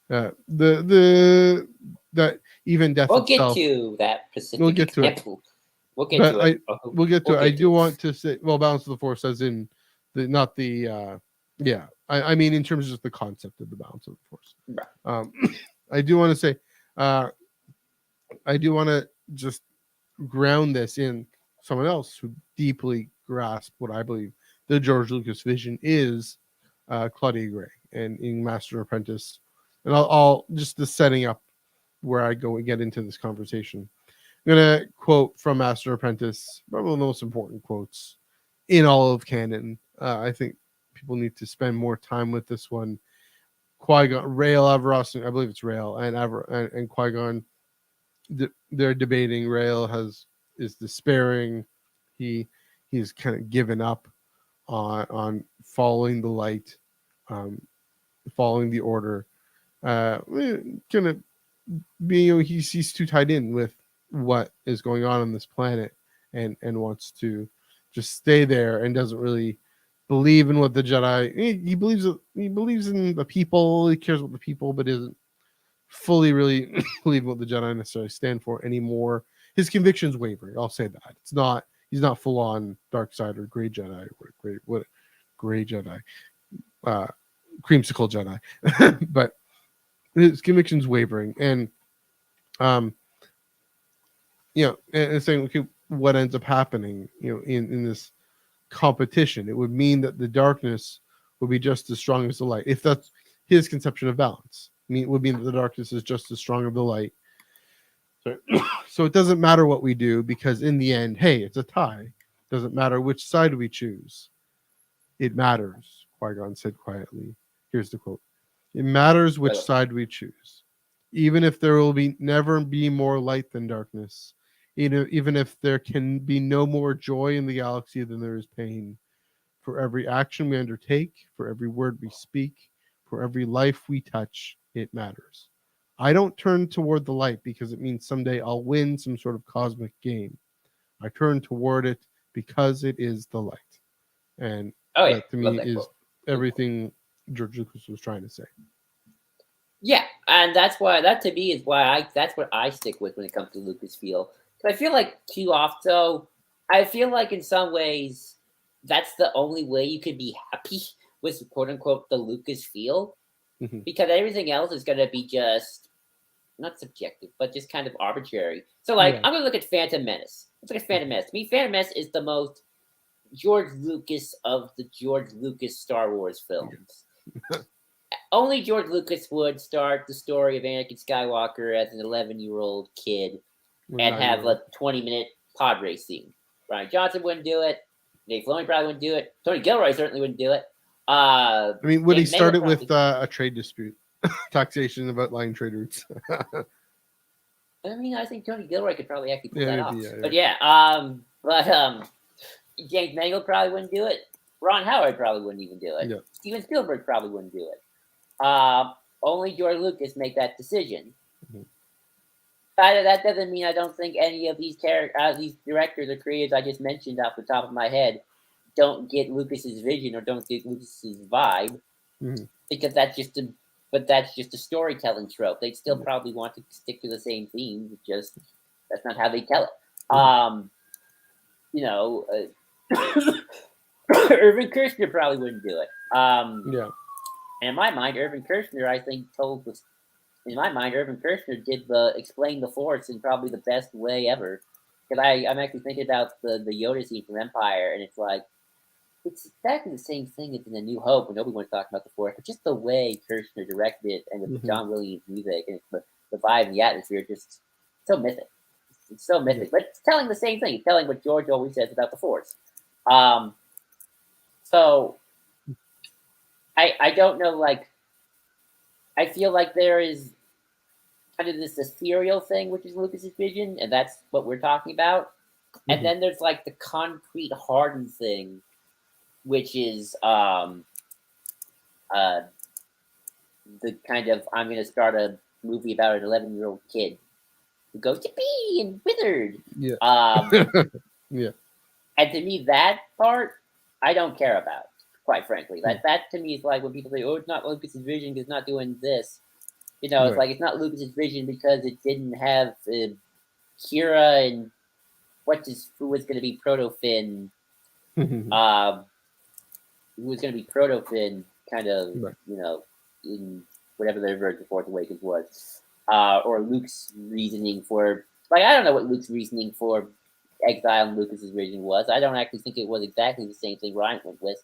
the that even death We'll get itself. to that specific We'll get to it. example. We'll get But to it. we'll get to it. I do it. want to say, well, balance of the Force, as in not the I mean in terms of just the concept of the balance of the Force. Right. I do want to say, I do want to just ground this in someone else who deeply grasped what I believe the George Lucas vision is, Claudia Gray, and in Master and Apprentice. And I'll just the setting up where I go and get into this conversation. I'm going to quote from Master and Apprentice, probably the most important quotes in all of canon. I think people need to spend more time with this one. Qui-Gon, Rael Averross, I believe it's Rael, and Qui-Gon, they're debating. Rael is despairing. He's kind of given up on following the light, following the order. Kind of being, he's too tied in with what is going on this planet, and wants to just stay there, and doesn't really believe in what the Jedi. He believes in the people. He cares about the people, but isn't fully really believe what the Jedi necessarily stand for anymore. His convictions waver. I'll say that. He's not full on dark side or gray Jedi, or gray Jedi, creamsicle Jedi, but his convictions wavering, and and saying, okay, what ends up happening, in this competition? It would mean that the darkness would be just as strong as the light, if that's his conception of balance. It would mean that the darkness is just as strong as the light. So it doesn't matter what we do, because in the end, hey, it's a tie. It doesn't matter which side we choose. It matters, Qui-Gon said quietly. Here's the quote. It matters which side we choose. Even if there will never be more light than darkness, even if there can be no more joy in the galaxy than there is pain, for every action we undertake, for every word we speak, for every life we touch, it matters. I don't turn toward the light because it means someday I'll win some sort of cosmic game. I turn toward it because it is the light. And that to me is everything George Lucas was trying to say. Yeah, and that to me is why that's what I stick with when it comes to Lucasfilm. Because I feel like too often, I feel like in some ways that's the only way you could be happy with quote unquote the Lucasfilm, because everything else is going to be just not subjective, but just kind of arbitrary. So I'm going to look at Phantom Menace. Let's look at Phantom Menace. To me, Phantom Menace is the most George Lucas of the George Lucas Star Wars films. only George Lucas would start the story of Anakin Skywalker as an 11-year-old kid and have a 20-minute pod race scene. Ryan Johnson wouldn't do it. Dave Filoni probably wouldn't do it. Tony Gilroy certainly wouldn't do it. I mean, would he start it with probably- a trade dispute, taxation about line trade routes? I mean, I think Tony Gilroy could probably actually pull that off. Yeah. But James Mangold probably wouldn't do it. Ron Howard probably wouldn't even do it. Yeah. Steven Spielberg probably wouldn't do it. Only George Lucas make that decision. Mhm. That doesn't mean I don't think any of these these directors or creators I just mentioned off the top of my head don't get Lucas's vision or don't get Lucas's vibe, Mhm. because that's just a storytelling trope. They'd still probably want to stick to the same themes. Just that's not how they tell it. Irvin Kershner probably wouldn't do it. Yeah. And in my mind, Irvin Kershner, I think, Irvin Kershner did explain the Force in probably the best way ever. Because I'm actually thinking about the Yoda scene from Empire, and it's like, it's exactly the same thing as in A New Hope when nobody wants to talk about the Force, but just the way Kershner directed it and with John Williams' music and the vibe and the atmosphere, just so mythic. It's so mythic, but it's telling the same thing. It's telling what George always says about the Force. So I don't know, like, I feel like there is kind of this ethereal thing, which is Lucas's vision, and that's what we're talking about. Mm-hmm. And then there's like the concrete hardened thing, which is the kind of, I'm going to start a movie about an 11-year-old kid who goes yippee and withered. Yeah. Yeah. And to me, that part I don't care about, quite frankly. That to me is like when people say, "Oh, it's not Lucas's vision because it's not doing this." You know, it's like it's not Lucas's vision because it didn't have Kira and who was going to be Proto Finn. Who was going to be Proto Finn, kind of, in whatever their version of Force Awakens was, or Luke's reasoning for, like, I don't know what Luke's reasoning for Exile and Lucas's vision was. I don't actually think it was exactly the same thing Ryan went with.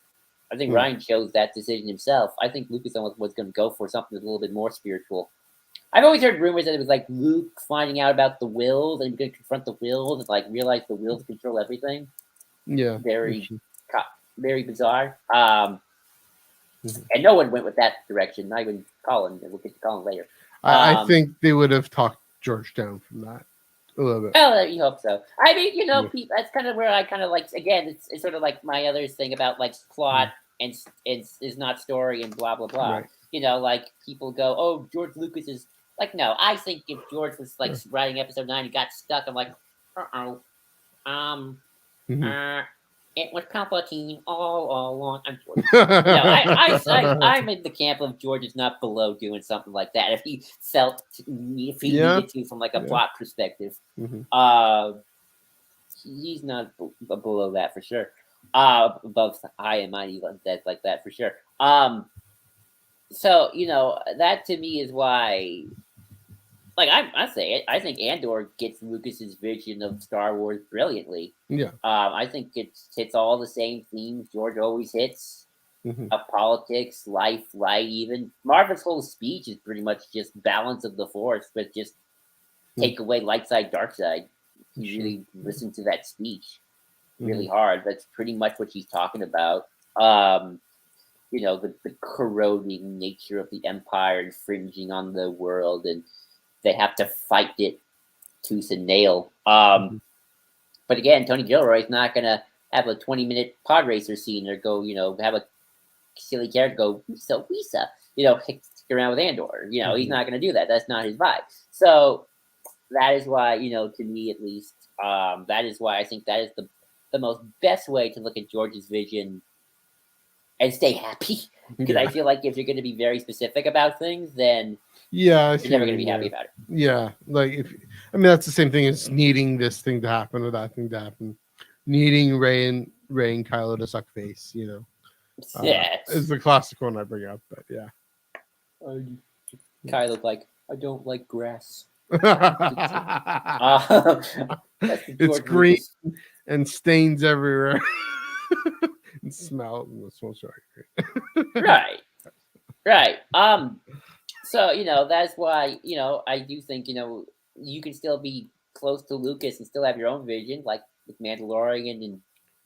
I think Ryan chose that decision himself. I think Lucas was going to go for something a little bit more spiritual. I've always heard rumors that it was like Luke finding out about the wills and going to confront the wills and like realize the wills control everything. Yeah, very bizarre. And no one went with that direction. Not even Colin. We'll get to Colin later. I think they would have talked George down from that a little bit. Well, you hope so. I mean, people, that's kind of where I kind of like. Again, it's sort of like my other thing about like plot and is not story and blah blah blah. Right. Like people go, "Oh, George Lucas is like." No, I think if George was like writing Episode 9 and got stuck, I'm like, it was Palpatine all along. I'm George. I'm in the camp of George is not below doing something like that if he felt needed to from like a plot perspective. He's not below that for sure. Above high and mighty like that for sure. So that to me is why. Like I say it, I think Andor gets Lucas's vision of Star Wars brilliantly. Yeah. I think it hits all the same themes George always hits. Of politics, life, light, even. Marvel's whole speech is pretty much just balance of the Force, but just take away light side, dark side. You really listen to that speech really hard. That's pretty much what she's talking about. The corroding nature of the Empire infringing on the world, and they have to fight it tooth and nail. But again, Tony Gilroy's not going to have a 20-minute pod racer scene or go, have a silly character go, Wisa, stick around with Andor. He's not going to do that. That's not his vibe. So that is why, to me at least, that is why I think that is the most best way to look at George's vision and stay happy. Because I feel like if you're going to be very specific about things, then you're never going to be happy about it. Yeah, like that's the same thing as needing this thing to happen or that thing to happen, needing Ray and Kylo to suck face. It's the classic one I bring up, but yeah. Kylo's like, I don't like grass. It's green and stains everywhere. And smells right. Right. So that's why I do think you can still be close to Lucas and still have your own vision, like with Mandalorian and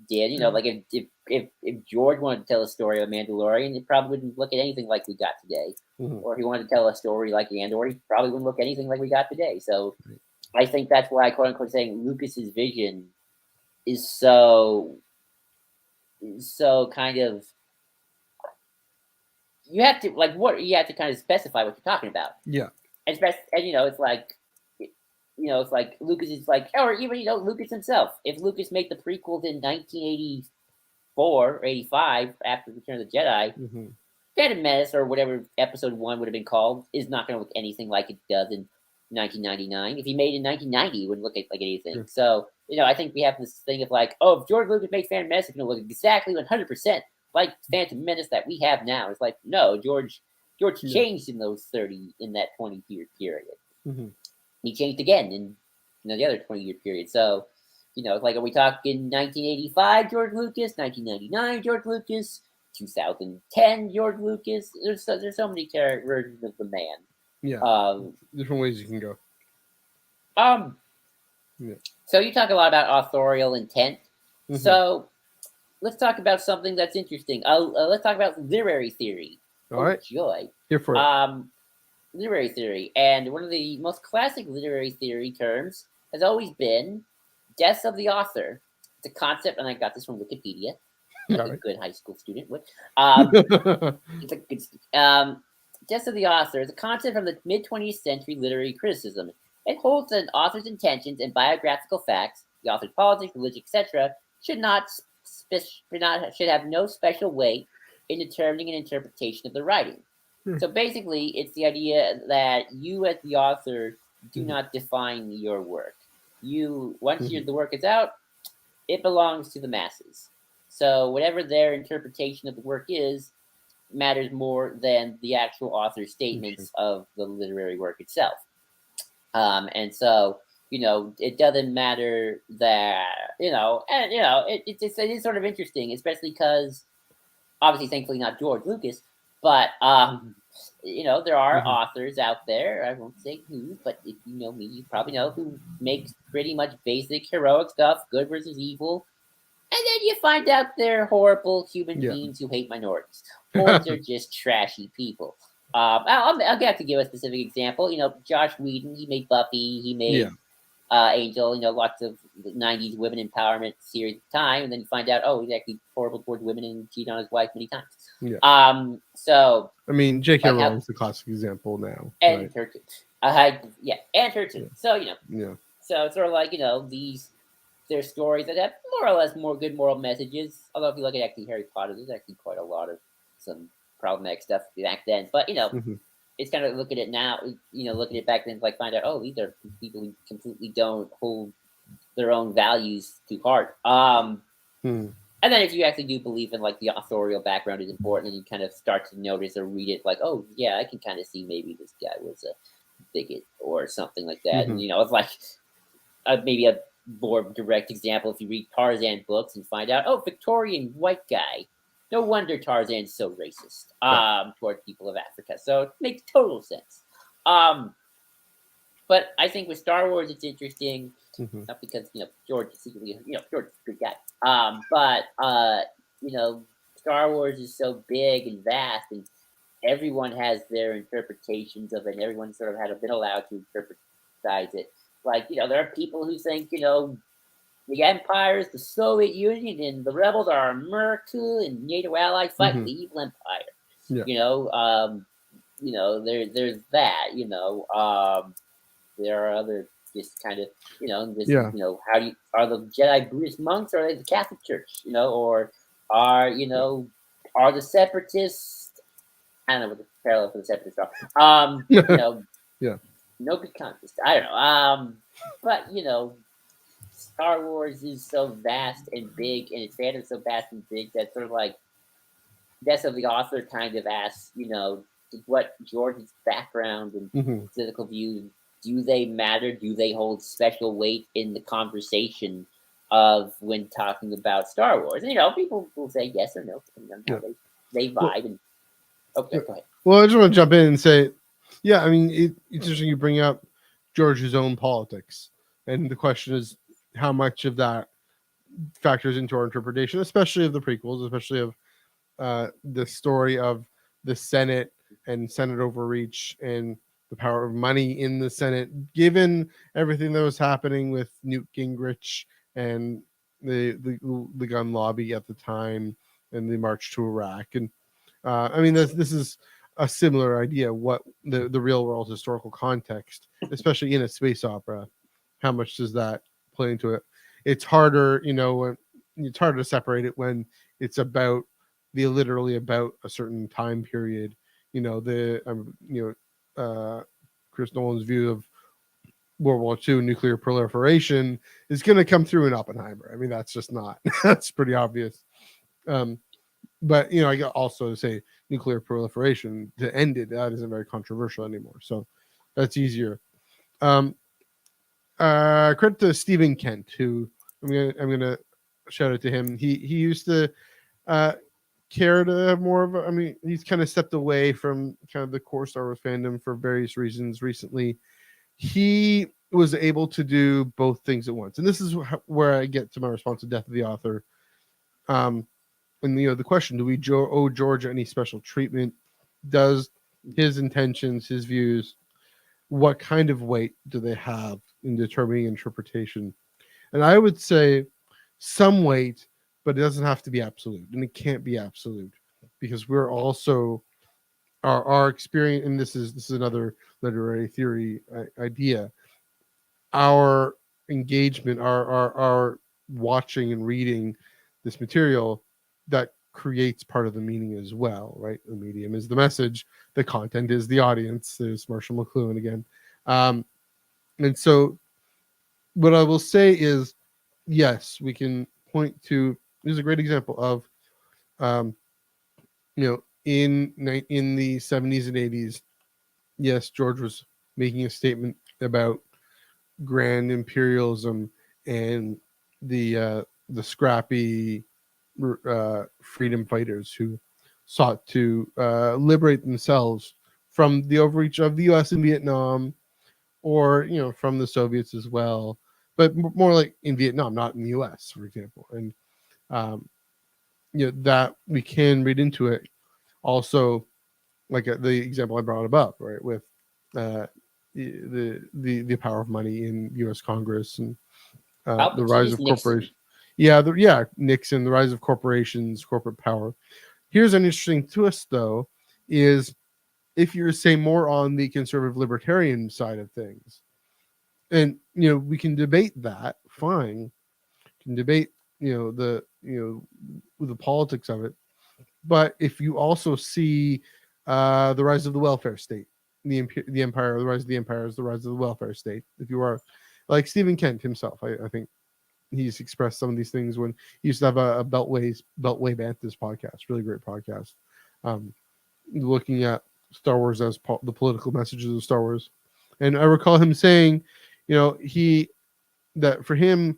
did like if George wanted to tell a story of Mandalorian, it probably wouldn't look at anything like we got today. Mhm. Or if he wanted to tell a story like Andor, he probably wouldn't look anything like we got today. So I think that's why quote unquote saying Lucas's vision is so kind of you have to you have to kind of specify what you're talking about. Yeah. And it's like it's like Lucas is like, or even Lucas himself. If Lucas made the prequels in 1984 or 85 after Return of the Jedi, Mm-hmm. Phantom Menace or whatever Episode 1 would have been called is not going to look anything like it does in 1999. If he made it in 1990, it wouldn't look like anything. Sure. So I think we have this thing of like, oh, if George Lucas made Phantom Menace, it's going to look exactly 100% like Phantom Menace that we have now. It's like, no, George changed in that 20-year period. Mm-hmm. He changed again in the other 20-year period. So, it's like, are we talking 1985 George Lucas, 1999 George Lucas, 2010 George Lucas? There's so many versions of the man. Yeah. Different ways you can go. Yeah. So you talk a lot about authorial intent. Mm-hmm. So let's talk about something that's interesting. Let's talk about literary theory. All right. Joy. Here for it. Literary theory, and one of the most classic literary theory terms has always been death of the author. It's a concept, and I got this from Wikipedia, like a good high school student would. It's a good death of the author is a concept from the mid-20th century literary criticism. It holds that an author's intentions and biographical facts, the author's politics, religion, etc., should have no special weight in determining an interpretation of the writing. So basically, it's the idea that you, as the author, do not define your work. Once the work is out, it belongs to the masses. So whatever their interpretation of the work is, matters more than the actual author's statements of the literary work itself. And so, it doesn't matter that, it is sort of interesting, especially because, obviously, thankfully not George Lucas, but, there are authors out there, I won't say who, but if you know me, you probably know, who makes pretty much basic heroic stuff, good versus evil, and then you find out they're horrible human beings who hate minorities, or they're just trashy people. I'll have to give a specific example. Josh Whedon, he made Buffy, he made Angel, lots of 90s women empowerment series at the time, and then you find out, oh, he's actually horrible towards women and cheated on his wife many times. Yeah. So I mean, J.K. Rowling's the classic example now. And right? her too. And her too. So, so it's sort of like, there's stories that have more or less more good moral messages. Although if you look at actually Harry Potter, there's actually quite a lot of some problematic stuff back then. But, it's kind of look at it now, look at it back then, like find out, oh, these are people who completely don't hold their own values to heart. And then if you actually do believe in like the authorial background is important, and you kind of start to notice or read it, like, oh yeah, I can kind of see maybe this guy was a bigot or something like that. And it's like maybe a more direct example if you read Tarzan books and find out, oh, Victorian white guy. No wonder Tarzan's so racist toward people of Africa. So it makes total sense. But I think with Star Wars, it's interesting, not because George is secretly George is a good guy, but Star Wars is so big and vast, and everyone has their interpretations of it. And everyone sort of been allowed to interpretize it. Like there are people who think the Empire is the Soviet Union, and the rebels are America and NATO allies fighting the evil Empire. Yeah. There's that. There are other just kind of how are the Jedi Buddhist monks, or are they the Catholic Church? Or are the separatists? I don't know what the parallel for the separatists are. Yeah. No good contest. I don't know. But Star Wars is so vast and big, and its fandom is so vast and big that sort of like Death of the Author kind of asks, what George's background and political views, do they matter? Do they hold special weight in the conversation of when talking about Star Wars? And people will say yes or no, depending on how they vibe. And go ahead. Well, I just want to jump in and say, yeah, I mean, it's interesting you bring up George's own politics, and the question is how much of that factors into our interpretation, especially of the prequels, especially of the story of the Senate and Senate overreach and the power of money in the Senate, given everything that was happening with Newt Gingrich and the gun lobby at the time and the march to Iraq. And I mean, this is a similar idea. What the real world historical context, especially in a space opera, how much does that play into it? It's harder, it's harder to separate it when it's about literally about a certain time period. Chris Nolan's view of World War II nuclear proliferation is going to come through in Oppenheimer. I mean, that's just not that's pretty obvious. Um, but I got also to say nuclear proliferation to end it, that isn't very controversial anymore. So that's easier. Um, credit to Stephen Kent, who I'm gonna shout out to him. He used to uh, care to have more of I mean, he's kind of stepped away from kind of the core Star Wars fandom for various reasons recently. He was able to do both things at once, and this is where I get to my response to Death of the Author. And the question: do we owe George any special treatment? Does his intentions, his views, what kind of weight do they have in determining interpretation? And I would say some weight, but it doesn't have to be absolute, and it can't be absolute because we're also our experience. And this is another literary theory idea. Our engagement, our watching and reading this material, that creates part of the meaning as well, right? The medium is the message, the content is the audience. There's Marshall McLuhan again. And so what I will say is, yes, we can point to. This is a great example of, um, in the 70s and 80s. Yes, George was making a statement about grand imperialism and the scrappy freedom fighters who sought to liberate themselves from the overreach of the U.S. in Vietnam, or from the Soviets as well, but more like in Vietnam, not in the U.S., for example. And um, that we can read into it. Also, like the example I brought above, right, with uh, the power of money in U.S. Congress and the rise of corporations. Yeah, Nixon, the rise of corporations, corporate power. Here's an interesting twist, though, is if you're say more on the conservative libertarian side of things, and we can debate that, fine, can debate the politics of it. But if you also see the rise of the welfare state, the empire, the rise of the empires, the rise of the welfare state, if you are like Stephen Kent himself, I think he's expressed some of these things when he used to have a Beltway Banthas podcast, really great podcast, looking at Star Wars as the political messages of Star Wars. And I recall him saying, that for him,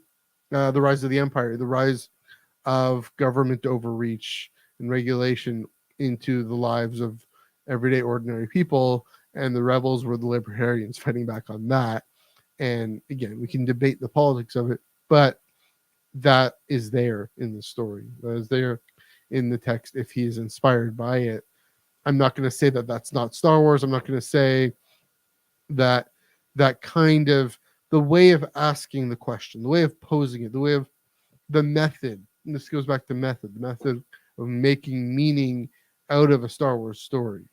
the rise of the empire, the rise of government overreach and regulation into the lives of everyday ordinary people, and the rebels were the libertarians fighting back on that. And again, we can debate the politics of it, but that is there in the story, that is there in the text if he is inspired by it. I'm not going to say that that's not Star Wars. I'm not going to say that kind of the way of asking the question, the way of posing it, the way of the method. And this goes back to method, the method of making meaning out of a Star Wars story,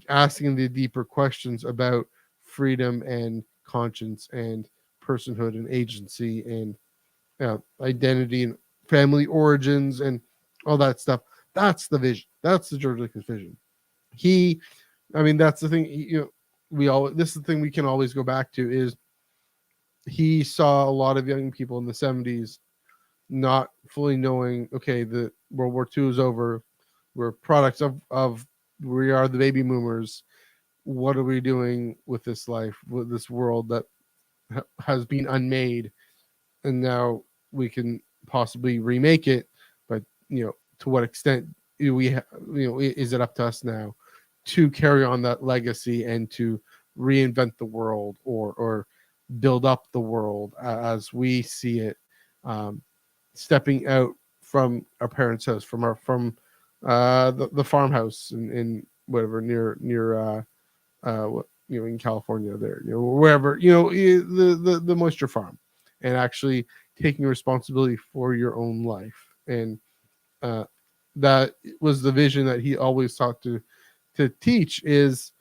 asking the deeper questions about freedom and conscience and personhood and agency and identity and family origins and all that stuff. That's the vision. That's the George Lucas vision. That's the thing. This is the thing we can always go back to is he saw a lot of young people in the 70s not fully knowing, okay, the World War II is over. We're products of we are the baby boomers. What are we doing with this life, with this world that has been unmade, and now we can possibly remake it? But to what extent do we? Is it up to us now? to carry on that legacy and to reinvent the world or build up the world as we see it, stepping out from our parents' house, from the farmhouse in whatever near in California there, wherever, the moisture farm, and actually taking responsibility for your own life. And uh, that was the vision that he always sought to teach. Is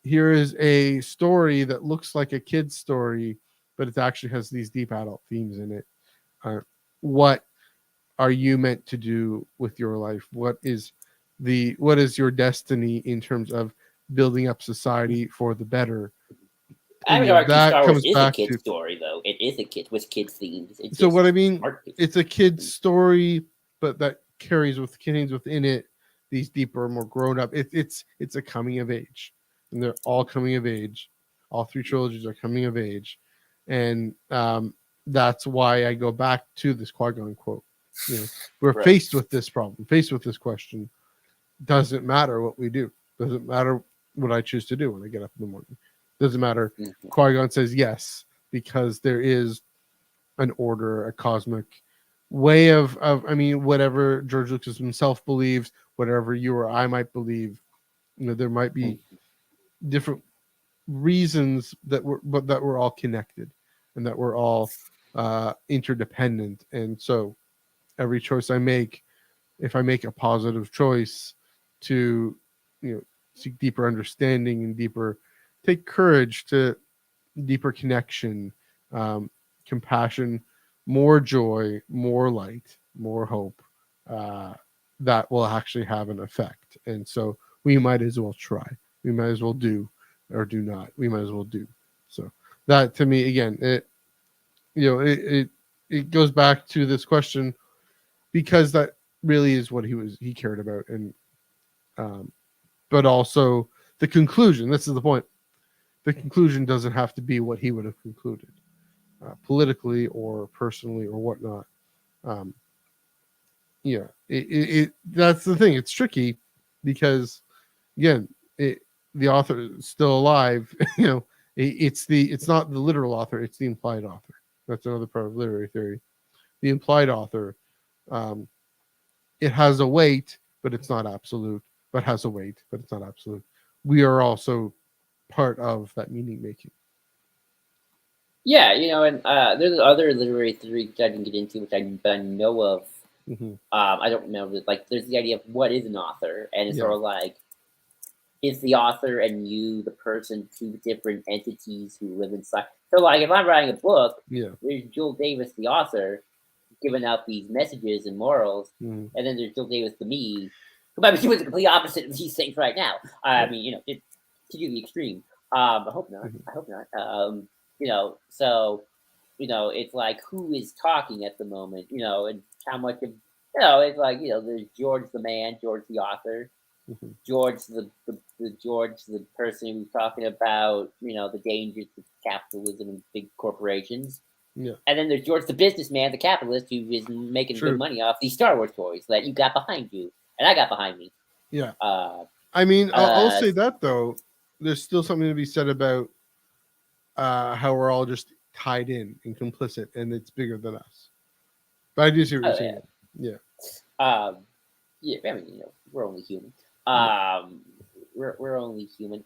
here is a story that looks like a kid's story, but it actually has these deep adult themes in it. What are you meant to do with your life? What is your destiny in terms of building up society for the better? I And would argue that Star Wars comes is a back kid's to, story, though. It is a kid with kids themes. It's so what I just mean, smart. it's a kid's story, but that contains within it these deeper, more grown up. It's a coming of age, and they're all coming of age. All three trilogies are coming of age, and that's why I go back to this Qui-Gon quote. We're Right. faced with this problem, faced with this question. Doesn't matter what we do. Doesn't matter what I choose to do when I get up in the morning. Doesn't matter. Mhm. Qui-Gon says yes because there is an order, a cosmic way of whatever George Lucas himself believes, whatever you or I might believe, there might be different reasons that we're all connected and that we're all interdependent. And so every choice I make, if I make a positive choice to seek deeper understanding and take courage to deeper connection, compassion, more joy, more light, more hope, that will actually have an effect. And so we might as well try. We might as well do or do not. We might as well do. So that, to me, again, it goes back to this question, because that really is what he cared about. And but also the conclusion. This is the point. The conclusion doesn't have to be what he would have concluded, politically or personally or whatnot. Um, that's the thing. It's tricky because, again, the author is still alive. It's not the literal author; it's the implied author. That's another part of literary theory. The implied author, um, it has a weight, but it's not absolute. But has a weight, but it's not absolute. We are also part of that meaning making. Yeah, and there's other literary theories I didn't get into, which I know of. Mm-hmm. I don't remember. Like, there's the idea of what is an author, and it's sort Yeah. of like, is the author and you the person two different entities who live inside? So, like, if I'm writing a book, Yeah. there's Joel Davis, the author, giving out these messages and morals, Mm-hmm. and then there's Joel Davis, the me, who might be doing the complete opposite of these things right now. I Right. mean, to do the extreme. I hope not. Mm-hmm. I hope not. So it's like who is talking at the moment, and how much of it's like there's George the man, George the author, Mm-hmm. George the George the person who's talking about the dangers of capitalism and big corporations. Yeah. And then there's George the businessman, the capitalist, who is making True. good money off these Star Wars toys that you got behind you and I got behind me. Yeah. Uh, I mean, I'll uh, say that, though. There's still something to be said about how we're all just tied in and complicit, and it's bigger than us. But I do see what you're oh saying. Yeah. yeah. I mean, we're only human. Yeah. We're only human.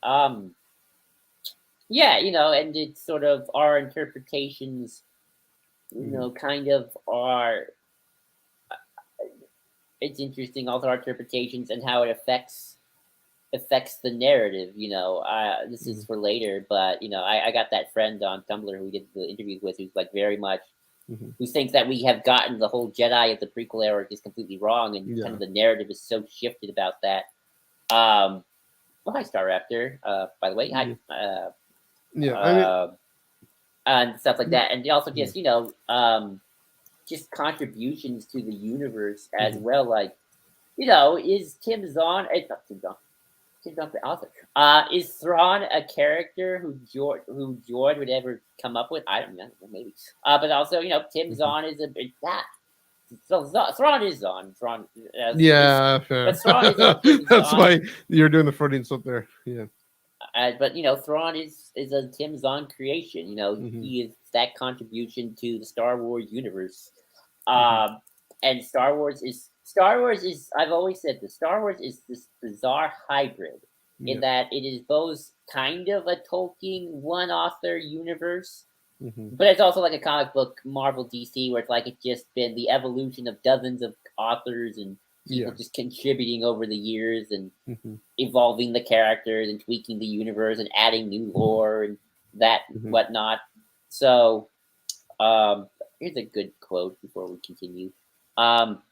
Yeah, and it's sort of our interpretations, kind of are. It's interesting, also our interpretations and how it affects the narrative. This is for later, but I got that friend on Tumblr who we did the interviews with, who's like very much, Mm-hmm. who thinks that we have gotten the whole Jedi of the prequel era just completely wrong, and Yeah. kind of the narrative is so shifted about that. Well, hi Star Raptor, by the way, hi. Yeah. I mean, And stuff like that, and also Yeah. just just contributions to the universe as Mhm. well. Like, is Tim Zahn? It's not Tim Zahn. Tim's not the author. Is Thrawn a character who George would ever come up with? I don't know, maybe. But also, Tim Mhm. Zahn is that. So Thrawn is on. Thrawn, Yeah, fair. but Thrawn is a That's Zahn. why you're doing the Freudian slip there. Yeah. But Thrawn is a Tim Zahn creation. Hmm. He is that contribution to the Star Wars universe. Hmm. And Star Wars is. I've always said this. Star Wars is this bizarre hybrid in Yeah. that it is both kind of a Tolkien one author universe, Hmm. but it's also like a comic book Marvel DC where it's like it's just been the evolution of dozens of authors and people Yeah. just contributing over the years and Hmm. evolving the characters and tweaking the universe and adding new lore and that Hmm. whatnot. So um, here's a good quote before we continue. Um,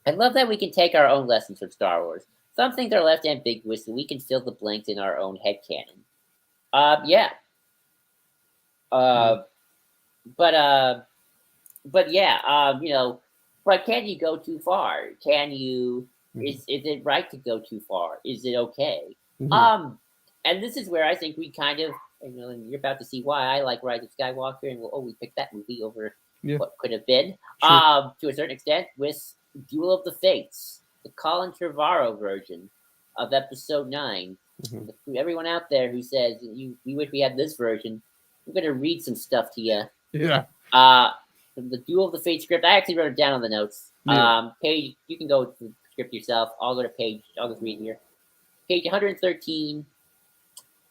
I love that we can take our own lessons from Star Wars. Some things are left ambiguous, so we can fill the blanks in our own headcanon. Yeah. Yeah. Uh, but yeah, but can you go too far? Can you? Hmm. Is it right to go too far? Is it okay? Hmm. Um, and this is where I think we kind of, and you're about to see why I like Rise of Skywalker, and we picked that movie over Yeah. what could have been, Sure. to a certain extent, with Duel of the Fates, the Colin Trevorrow version of Episode 9. Hmm. Everyone out there who says we wish we had this version, I'm gonna read some stuff to you. Yeah. Uh, the Duel of the Fate script. I actually wrote it down on the notes. Yeah. Page. You can go to the script yourself. I'll go to page. I'll just read here. Page 113.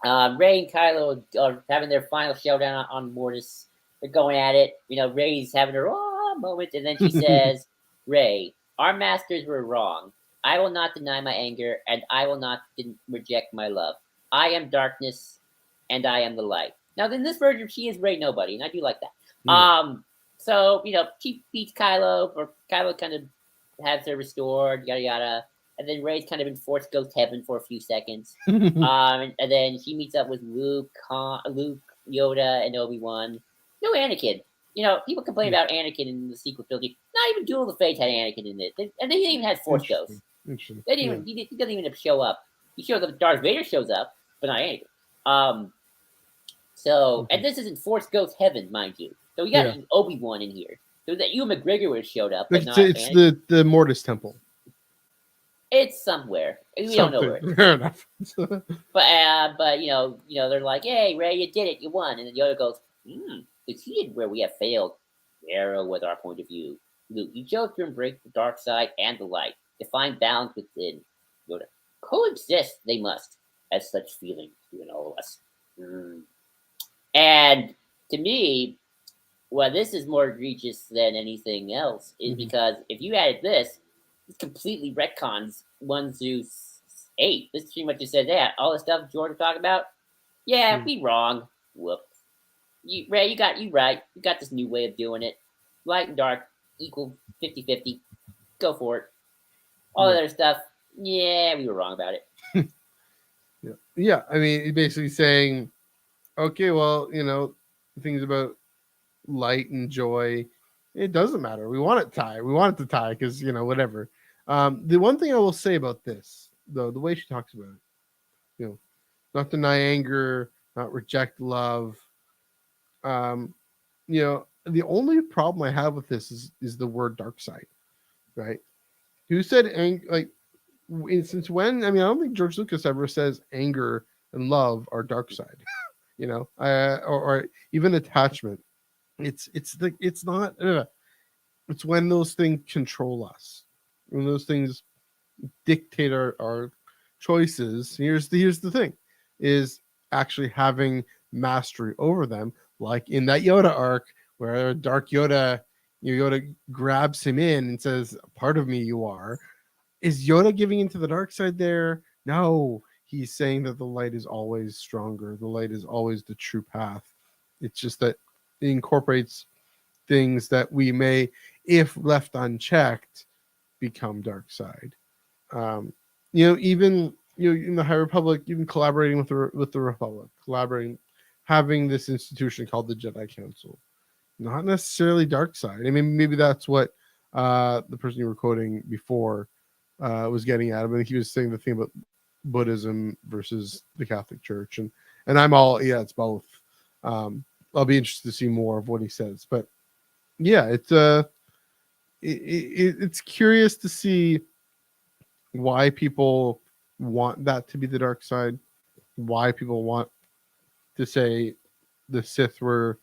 Rey and Kylo are having their final showdown on Mortis. They're going at it. Rey's having her moment, and then she says, "Rey, our masters were wrong. I will not deny my anger, and I will not reject my love. I am darkness, and I am the light." Now, in this version, she is Rey Nobody, and I do like that. Yeah. So she beats Kylo, or Kylo kind of has her restored, yada yada, and then Rey's kind of in Force Ghost Heaven for a few seconds. And then she meets up with Luke, Yoda, and Obi-Wan. No Anakin. People complain about Anakin in the sequel trilogy. Not even Duel of the Fates had Anakin in it, and they didn't even have Force Ghosts. Interesting. They didn't even. He doesn't even show up. He shows up. Darth Vader shows up, but not Anakin. And this isn't Force Ghost Heaven, mind you. So we got Obi-Wan in here. So that Ewan McGregor would have showed up, but not It's Anakin. the Mortis Temple. It's somewhere. We don't know where. Fair enough. But they're like, "Hey, Rey, you did it. You won." And then Yoda goes, "Succeeded where we have failed. Narrow was our point of view. Luke, you chose to embrace the dark side and the light, to find balance within." Yoda, coexist they must, as such feelings do in all of us. And to me, well, this is more egregious than anything else, is because if you added this completely retcons 1 through 8. This pretty much just says, yeah, all the stuff George was talking about, yeah, we wrong. Whoops. Ray, you got you right. You got this new way of doing it. Light and dark equal 50-50. Go for it. All that other stuff, yeah, we were wrong about it. Yeah. I mean, he's basically saying, okay, well, things about light and joy, it doesn't matter. We want it tie. We want it to tie because whatever. The one thing I will say about this, though, the way she talks about it, not deny anger, not reject love. The only problem I have with this is the word dark side, right? Who said since when? I mean, I don't think George Lucas ever says anger and love are dark side, or even attachment. It's not. It's when those things control us, when those things dictate our choices. Here's the thing, is actually having mastery over them, like in that Yoda arc where Dark Yoda, Yoda grabs him in and says, "Part of me you are." Is Yoda giving into the dark side there? No, he's saying that the light is always stronger. The light is always the true path. It's just that it incorporates things that we may, if left unchecked, become dark side. Even in the High Republic, even collaborating with the Republic, having this institution called the Jedi Council, not necessarily dark side. I mean, maybe that's what the person you were quoting before was getting at. I mean, he was saying the thing about Buddhism versus the Catholic Church, and I'm all, yeah, it's both. I'll be interested to see more of what he says, but yeah, it's curious to see why people want that to be the dark side, why people want to say the Sith were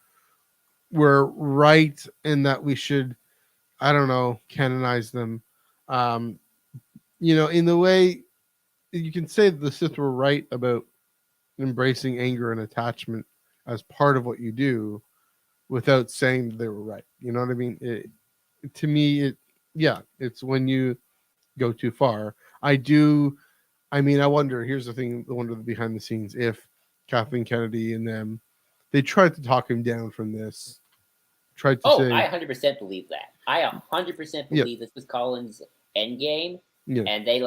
right and that we should, I don't know, canonize them. Um, in the way you can say the Sith were right about embracing anger and attachment as part of what you do without saying they were right. You know what I mean? To me, it's when you go too far. I wonder, here's the thing, I wonder behind the scenes, if Kathleen Kennedy and them, they tried to talk him down from this, tried to say... I 100% believe that. I 100% believe this was Colin's endgame, and they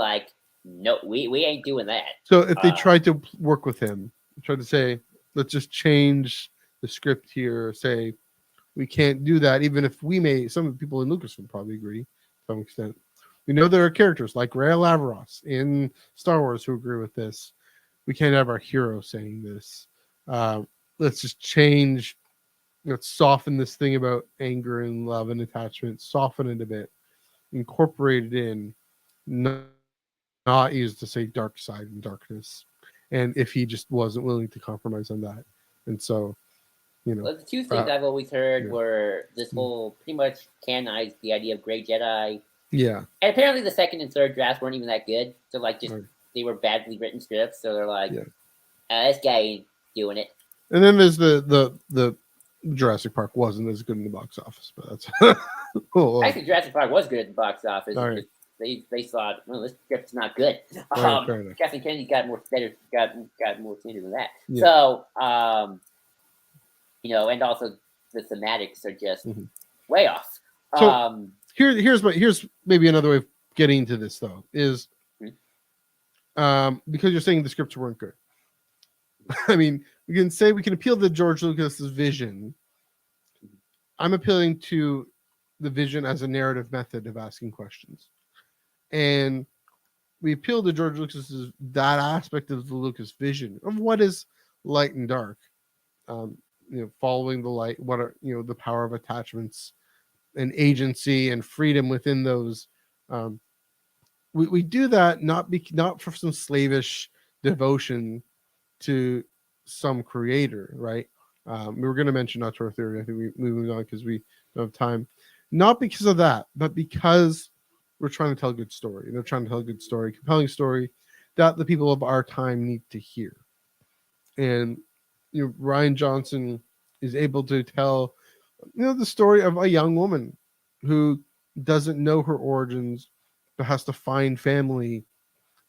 no, we ain't doing that. So if they tried to work with him, tried to say, let's just change the script here, say, we can't do that, even if we may, some of the people in Lucasfilm probably agree to some extent. We know there are characters like Rhea Laveros in Star Wars who agree with this. We can't have our hero saying this. Let's just change, let's soften this thing about anger and love and attachment, soften it a bit, incorporate it in, not use to say dark side and darkness. And if he just wasn't willing to compromise on that. And so, well, the two things I've always heard were this whole pretty much canonized the idea of Grey Jedi. Yeah. And apparently the second and third drafts weren't even that good. So they were badly written scripts. So they're like, this guy ain't doing it. And then there's the Jurassic Park wasn't as good in the box office, but that's actually Jurassic Park was good at the box office. Right. They thought, well, this script's not good. Kathleen Kennedy got more standard than that. Yeah. So and also the thematics are just way off. So here's maybe another way of getting to this though is because you're saying the scripts weren't good. I mean, we can appeal to George Lucas's vision. I'm appealing to the vision as a narrative method of asking questions, and we appeal to George Lucas's that aspect of the Lucas vision of what is light and dark. Following the light, what are the power of attachments and agency and freedom within those. We do that not for some slavish devotion to some creator, right? We were going to mention Auteur Theory. I think we moved on because we don't have time. Not because of that, but because we're trying to tell a good story. They're trying to tell a good story, compelling story that the people of our time need to hear. And Rian Johnson is able to tell the story of a young woman who doesn't know her origins but has to find family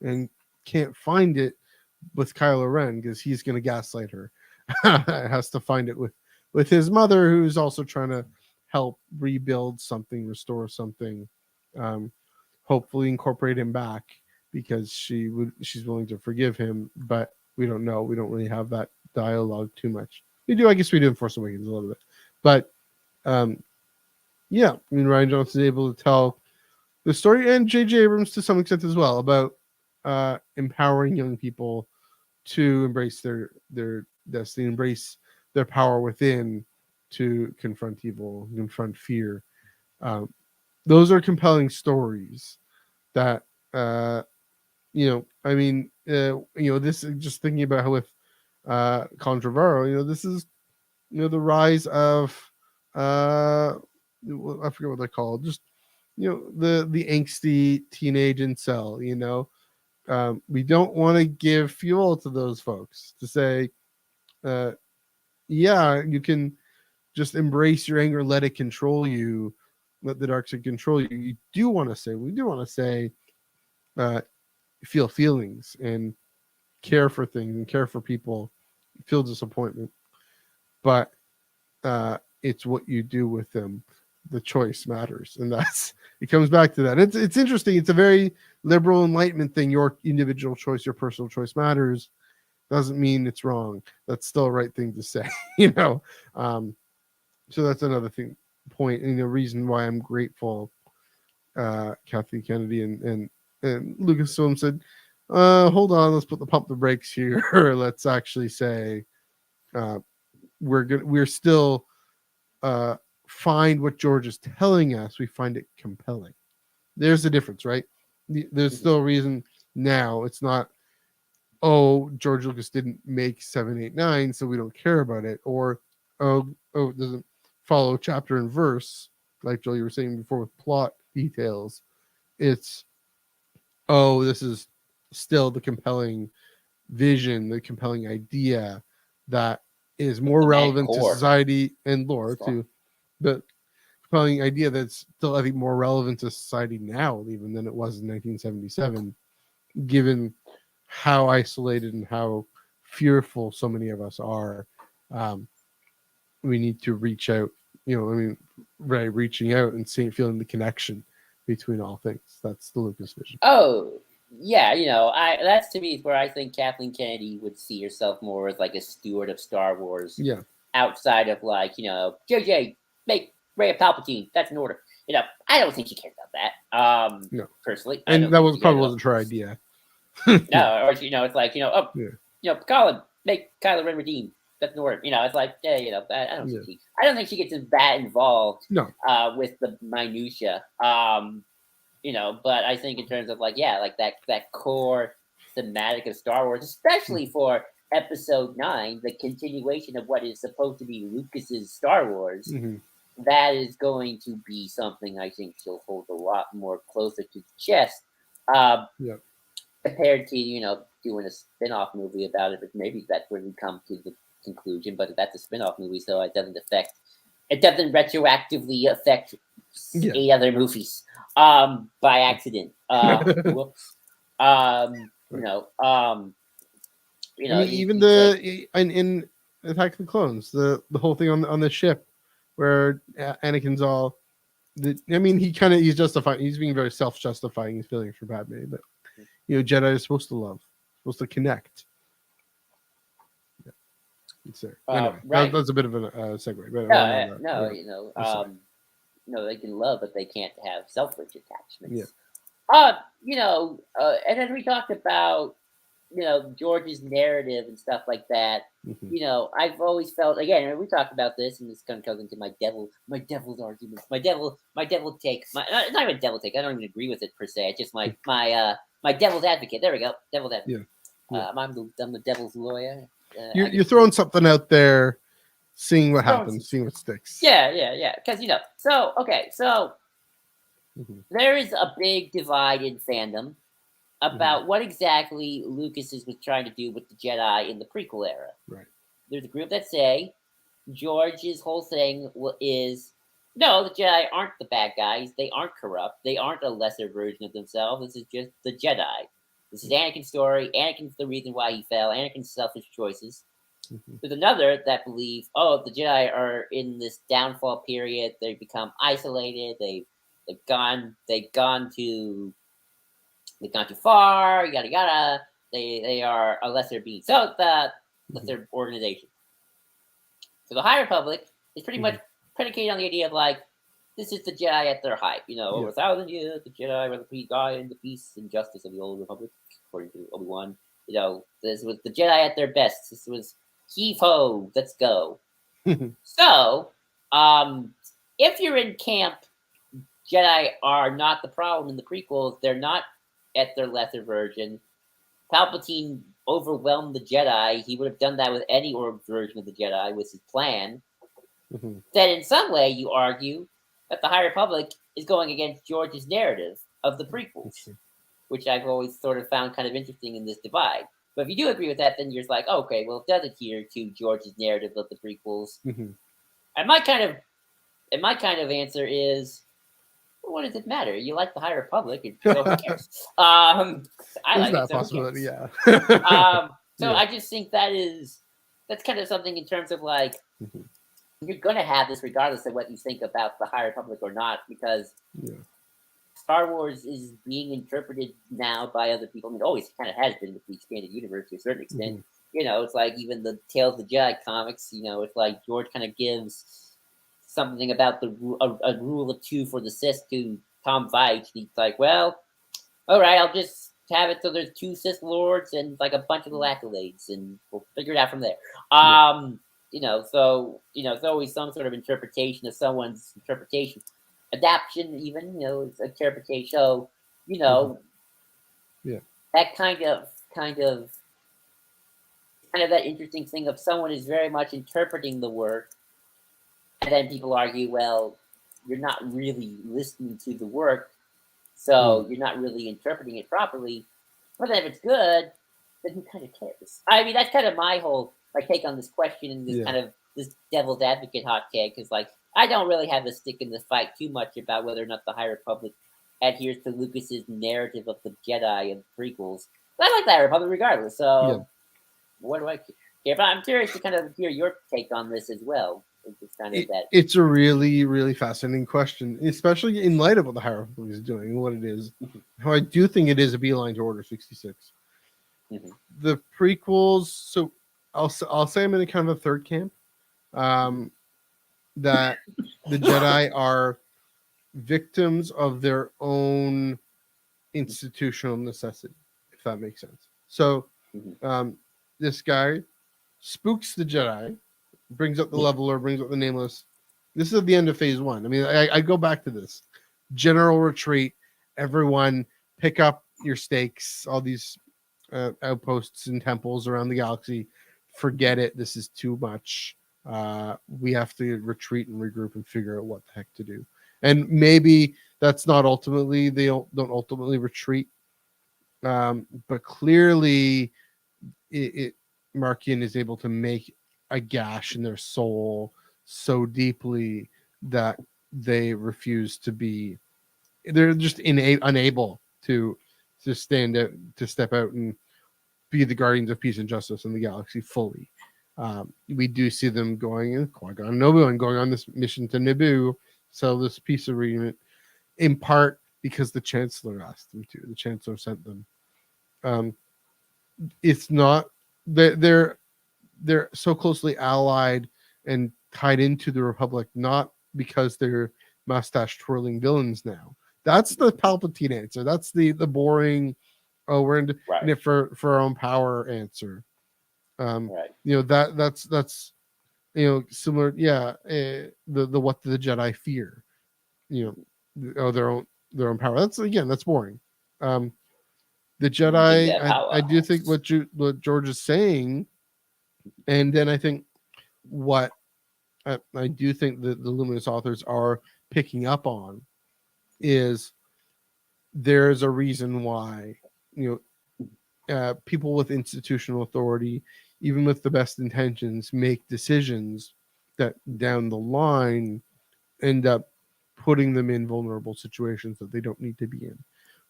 and can't find it with Kylo Ren because he's going to gaslight her. Has to find it with his mother, who's also trying to help rebuild something, restore something, hopefully incorporate him back because she's willing to forgive him, but we don't know. We don't really have that dialogue too much. We do, I guess we do in Force Awakens a little bit. But Rian Johnson is able to tell the story, and J.J. Abrams to some extent as well, about empowering young people to embrace their destiny, embrace their power within, to confront evil, confront fear. Those are compelling stories that this is just thinking about how with Colin Trevorrow, this is the rise of I forget what they're called, just the angsty teenage incel. We don't want to give fuel to those folks to say you can just embrace your anger, let it control you, let the dark side control you. We do want to say feel feelings and care for things and care for people, feel disappointment, but it's what you do with them. The choice matters, and it comes back to that. It's interesting. It's a very liberal enlightenment thing. Your individual choice, your personal choice matters. Doesn't mean it's wrong. That's still a right thing to say, So that's another point, and the reason why I'm grateful. Kathleen Kennedy and Lucasfilm said, hold on, let's pump the brakes here. Let's actually say we're still find what George is telling us, we find it compelling. There's the difference, right? There's still a reason now. It's not, oh, George Lucas didn't make 789, so we don't care about it, or it doesn't follow chapter and verse, like Joel, you were saying before, with plot details. It's, oh, this is still the compelling vision, the compelling idea that is more relevant to society and lore too. The compelling idea that's still, I think, more relevant to society now even than it was in 1977, given how isolated and how fearful so many of us are. We need to reach out, right, reaching out and feeling the connection between all things. That's the Lucas vision. Oh, yeah, that's to me where I think Kathleen Kennedy would see herself more as like a steward of Star Wars. Yeah. Outside of like, JJ, make Rey a Palpatine. That's an order. I don't think she cared about that. No. Personally. And that probably wasn't her idea. No, or it's like, Colin, make Kylo Ren redeem. That's an order. It's like, yeah, I don't think she gets that involved. No. With the minutia. But I think in terms of like that core thematic of Star Wars, especially for Episode 9, the continuation of what is supposed to be Lucas's Star Wars, that is going to be something I think she'll hold a lot more closer to the chest. Compared to doing a spin-off movie about it, but maybe that's where we come to the conclusion. But that's a spin-off movie, so it doesn't retroactively affect 8 other movies by accident. Whoops. Even in Attack of the Clones, the whole thing on the ship where Anakin's all, he's justifying, he's being very self-justifying his feelings for Padme, but Jedi is supposed to love, supposed to connect. Yeah. Anyway, right. That's a bit of a segue. But they can love, but they can't have selfish attachments. Yeah. And then we talked about George's narrative and stuff like that. I've always felt, again, we talked about this, and this kind of goes into my devil's arguments, my devil take. Not even devil take. I don't even agree with it per se. It's just my devil's advocate. There we go, devil's advocate. Yeah. I'm the devil's lawyer. You're throwing something out there, seeing what happens, seeing what sticks. Yeah. Because so there is a big divide in fandom about what exactly Lucas was trying to do with the Jedi in the prequel era. Right. There's a group that say George's whole thing is, no, the Jedi aren't the bad guys. They aren't corrupt. They aren't a lesser version of themselves. This is just the Jedi. This is Anakin's story. Anakin's the reason why he fell. Anakin's selfish choices. There's another that believe, the Jedi are in this downfall period. They've become isolated. They've gone too far. Yada yada. They are a lesser being. So the lesser organization. So the High Republic is pretty much predicated on the idea of like, this is the Jedi at their height. Over 1,000 years, the Jedi were the guide and the peace and justice of the old Republic, according to Obi-Wan. This was the Jedi at their best. This was heave ho, let's go. So, if you're in camp, Jedi are not the problem in the prequels. They're not at their lesser version. Palpatine overwhelmed the Jedi. He would have done that with any version of the Jedi, was his plan. Then in some way, you argue that the High Republic is going against George's narrative of the prequels, which I've always sort of found kind of interesting in this divide. But if you do agree with that, then you're just like, okay, well, it does adhere to George's narrative of the prequels. And my kind of answer is, well, what does it matter? You like the High Republic, so who cares? I like that possibility, yeah. So I just think that's kind of something in terms of like, you're going to have this regardless of what you think about the High Republic or not, because Star Wars is being interpreted now by other people. I mean, it always kind of has been with the expanded universe to a certain extent. It's like even the Tales of the Jedi comics, it's like George kind of gives something about a rule of 2 for the Sith to Tom Veitch. He's like, well, all right, I'll just have it so there's 2 Sith Lords and like a bunch of accolades, and we'll figure it out from there. so it's always some sort of interpretation of someone's interpretation, adaptation, even it's interpretation. So Yeah. that kind of that interesting thing of someone is very much interpreting the work, and then people argue, well, you're not really listening to the work, so you're not really interpreting it properly. But then if it's good, then who kind of cares? I mean, that's kind of my whole take on this question and this Yeah. kind of this devil's advocate hot cake, because I don't really have a stick in the fight too much about whether or not the High Republic adheres to Lucas's narrative of the Jedi and prequels. But I like the High Republic regardless. So what do I care? But I'm curious to kind of hear your take on this as well. It's kind of It's a really, really fascinating question, especially in light of what the High Republic is doing and what it is. How I do think it is a beeline to Order 66. The prequels, so I'll say I'm in a kind of a third camp. That the Jedi are victims of their own institutional necessity, if that makes sense. So this guy spooks the Jedi, brings up the leveler, brings up the nameless. This is at the end of phase 1. I mean, I go back to this general retreat. Everyone pick up your stakes. All these outposts and temples around the galaxy. Forget it. This is too much. We have to retreat and regroup and figure out what the heck to do. And maybe that's not ultimately, they don't ultimately retreat. But clearly Markian is able to make a gash in their soul so deeply that they refuse to be, they're just unable to stand out, to step out and be the guardians of peace and justice in the galaxy fully. We do see them going in Qui-Gon and Obi-Wan going on this mission to Naboo, sell this peace agreement, in part because the Chancellor asked them to. The Chancellor sent them. It's not that they're so closely allied and tied into the Republic, not because they're mustache twirling villains now. That's the Palpatine answer. That's the boring, oh, we're in it for our own power answer. That's similar. The what do the Jedi fear? Their own power. That's boring. The Jedi, I do think what George is saying, and then I think what I do think that the Luminous authors are picking up on is there's a reason why people with institutional authority, even with the best intentions, make decisions that down the line end up putting them in vulnerable situations that they don't need to be in,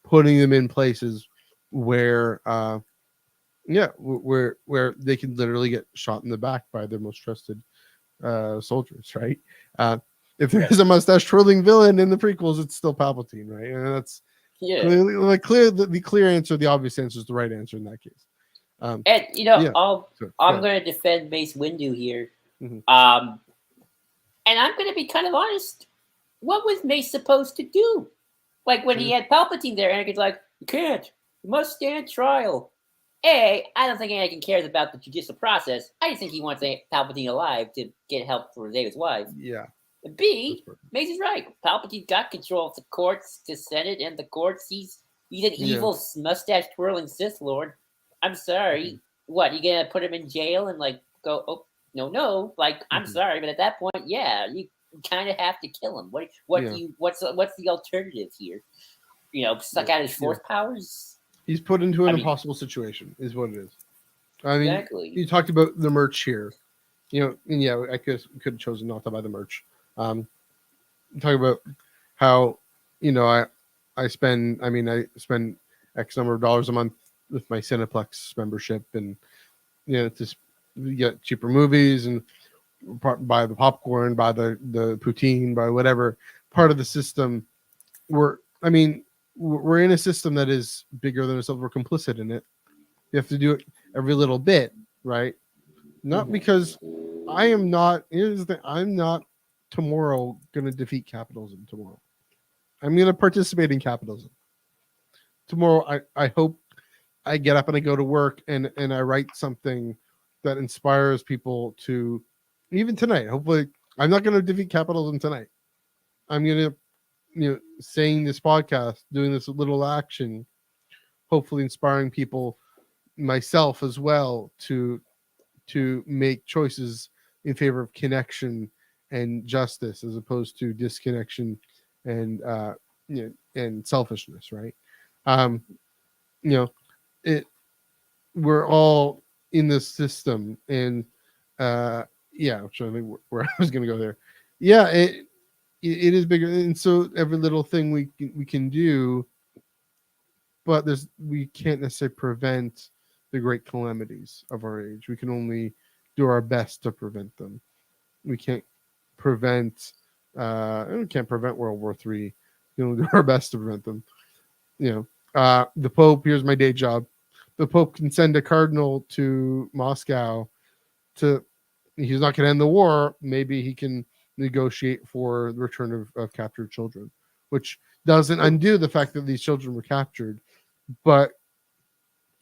putting them in places where where they can literally get shot in the back by their most trusted soldiers, right? If there is a mustache twirling villain in the prequels, it's still Palpatine, right? And that's clearly the clear answer, the obvious answer is the right answer in that case. I'm going to defend Mace Windu here. And I'm going to be kind of honest. What was Mace supposed to do? Like when he had Palpatine there, Anakin's like, you can't. You must stand trial. A, I don't think Anakin cares about the judicial process. I just think he wants Palpatine alive to get help for David's wife. Yeah. B, Mace is right. Palpatine got control of the courts, the Senate, and the courts. He's an evil mustache twirling Sith Lord. I'm sorry. What, you gonna put him in jail and go, oh no. I'm sorry, but at that point, you kind of have to kill him. What's the alternative here? Suck out his force powers? He's put into an impossible situation, is what it is. I mean, exactly. You talked about the merch here, and I could have chosen not to buy the merch. Talk about how, I spend X number of dollars a month with my Cineplex membership, and just get cheaper movies and buy the popcorn, buy the poutine, buy whatever part of the system. We're in a system that is bigger than ourselves. We're complicit in it. You have to do it every little bit, right? Not because I'm not tomorrow going to defeat capitalism tomorrow. I'm going to participate in capitalism. Tomorrow, I hope I get up and I go to work and I write something that inspires people to even tonight. Hopefully, I'm not going to defeat capitalism tonight. I'm going to, saying this podcast, doing this little action, hopefully inspiring people, myself as well, to make choices in favor of connection and justice as opposed to disconnection and and selfishness, right? um you know it We're all in this system, and yeah, I'm trying to think where I was going to go there. Yeah, it is bigger, and so every little thing we can do, but we can't necessarily prevent the great calamities of our age. We can only do our best to prevent them. We can't prevent we can't prevent World War III. Do our best to prevent them. The Pope, here's my day job. The Pope can send a cardinal to Moscow to, he's not going to end the war. Maybe he can negotiate for the return of captured children, which doesn't undo the fact that these children were captured, but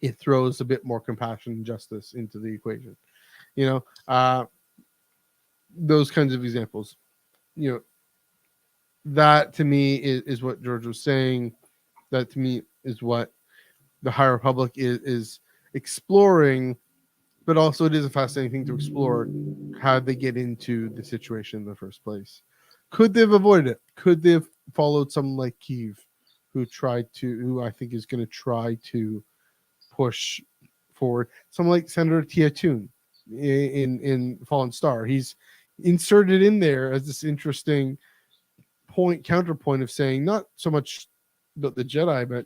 it throws a bit more compassion and justice into the equation. You know, those kinds of examples. You know, that to me is what George was saying. That to me is what the High Republic is exploring, but also it is a fascinating thing to explore how they get into the situation in the first place. Could they have avoided it? Could they have followed someone like Kiev, who I think is going to try to push forward? Someone like Senator Tiatoon in Fallen Star. He's inserted in there as this interesting counterpoint of saying not so much about the Jedi, but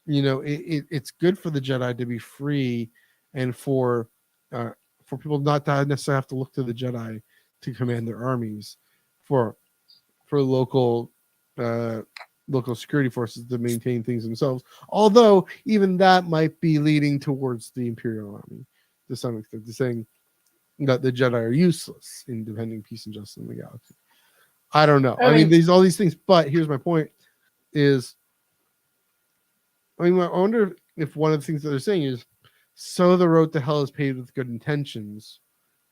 it's good for the Jedi to be free, and for people not to necessarily have to look to the Jedi to command their armies, for local local security forces to maintain things themselves. Although even that might be leading towards the Imperial Army to some extent, to saying that the Jedi are useless in defending peace and justice in the galaxy. I don't know. I mean, all these things, but here's my point: is I wonder if one of the things that they're saying is, so the road to hell is paved with good intentions.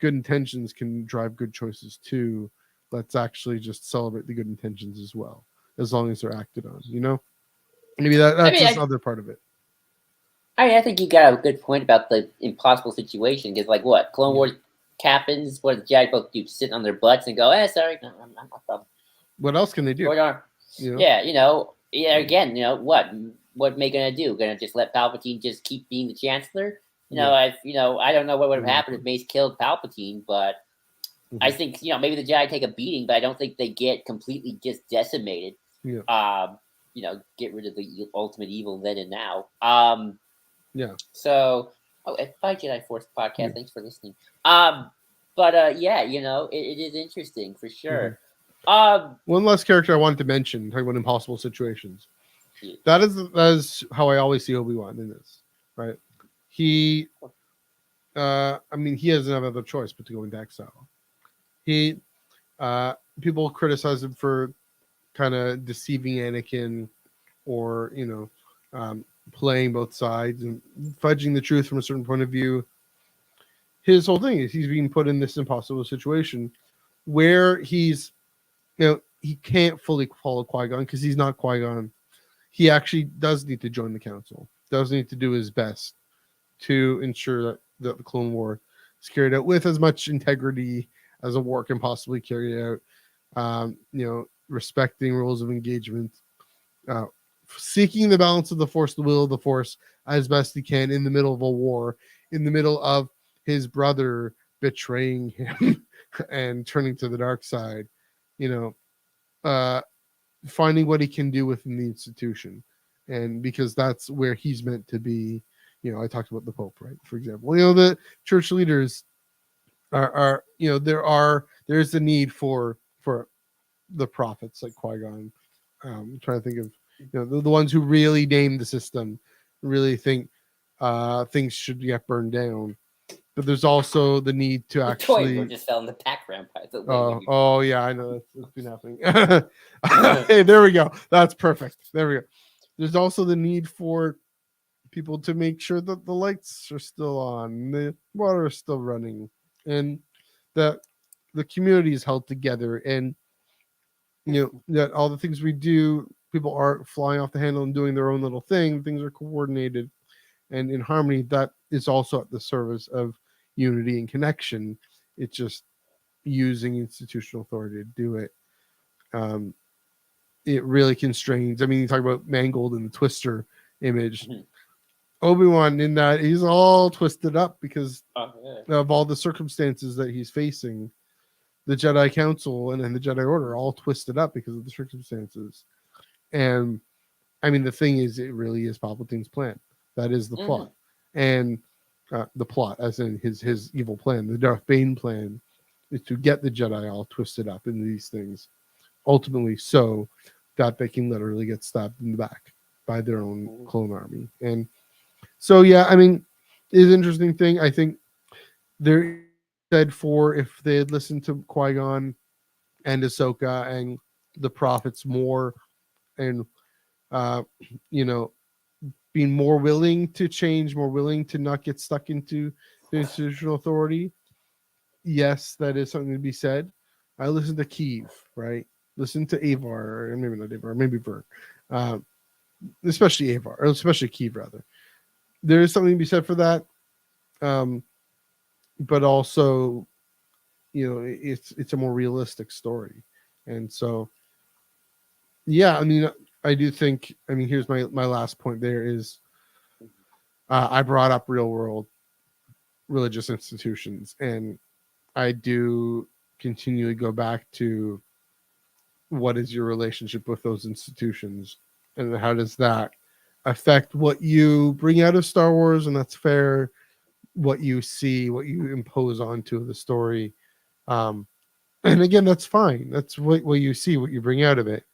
Good intentions can drive good choices too. Let's actually just celebrate the good intentions as well, as long as they're acted on. Maybe that's this other part of it. I think you got a good point about the impossible situation. Because, like, what Clone Wars happens, what the Jedi folks do, sit on their butts and go, sorry, no, I'm not a problem. What else can they do? Yeah, again, what am I gonna do? Gonna just let Palpatine just keep being the Chancellor? I don't know what would have happened if Mace killed Palpatine, but I think maybe the Jedi take a beating, but I don't think they get completely just decimated. Get rid of the ultimate evil then and now. So, bye Jedi Force podcast. Thanks for listening. But yeah, it is interesting for sure. One last character I wanted to mention, talking about impossible situations. That is how I always see Obi-Wan in this, right? He, he has no other choice but to go into exile. People criticize him for kind of deceiving Anakin, or playing both sides and fudging the truth from a certain point of view. His whole thing is he's being put in this impossible situation where he's, he can't fully follow Qui-Gon because he's not Qui-Gon. He actually does need to join the council, does need to do his best to ensure that the Clone War is carried out with as much integrity as a war can possibly carry out. Respecting rules of engagement, seeking the balance of the Force, the will of the Force, as best he can in the middle of a war, in the middle of his brother betraying him and turning to the dark side. Finding what he can do within the institution, and because that's where he's meant to be. I talked about the Pope, right? For example, the church leaders are there's the need for the prophets like Qui-Gon. I'm trying to think of the ones who really name the system, really think things should get burned down. But there's also the need to actually. Toys just fell in the background. By the way. Oh yeah, I know that's been happening. Hey, there we go. That's perfect. There we go. There's also the need for people to make sure that the lights are still on, the water is still running, and that the community is held together, and that all the things we do, people aren't flying off the handle and doing their own little thing. Things are coordinated and in harmony. That is also at the service of unity and connection. It's just using institutional authority to do it. It really constrains. I mean, you talk about Mangold and the Twister image. Obi-Wan in that he's all twisted up because of all the circumstances that he's facing. The Jedi Council and then the Jedi Order are all twisted up because of the circumstances. And I mean, the thing is, it really is Palpatine's plan. That is the plot. And the plot, as in his evil plan, the Darth Bane plan, is to get the Jedi all twisted up in these things, ultimately, so that they can literally get stabbed in the back by their own clone army. And so, yeah, I mean, it's an interesting thing. I think there said for if they had listened to Qui-Gon and Ahsoka and the prophets more, and being more willing to change, more willing to not get stuck into the institutional authority. Yes, that is something to be said. I listened to Keeve, right? Listen to Avar, or maybe not Avar, maybe Vern. Especially Avar, or especially Keeve, rather. There is something to be said for that. But also, it's a more realistic story. And so, yeah, I mean, I do think, here's my last point there is, I brought up real world religious institutions, and I do continually go back to what is your relationship with those institutions, and how does that affect what you bring out of Star Wars, and that's fair, what you see, what you impose onto the story. And again, that's fine. That's what you see, what you bring out of it.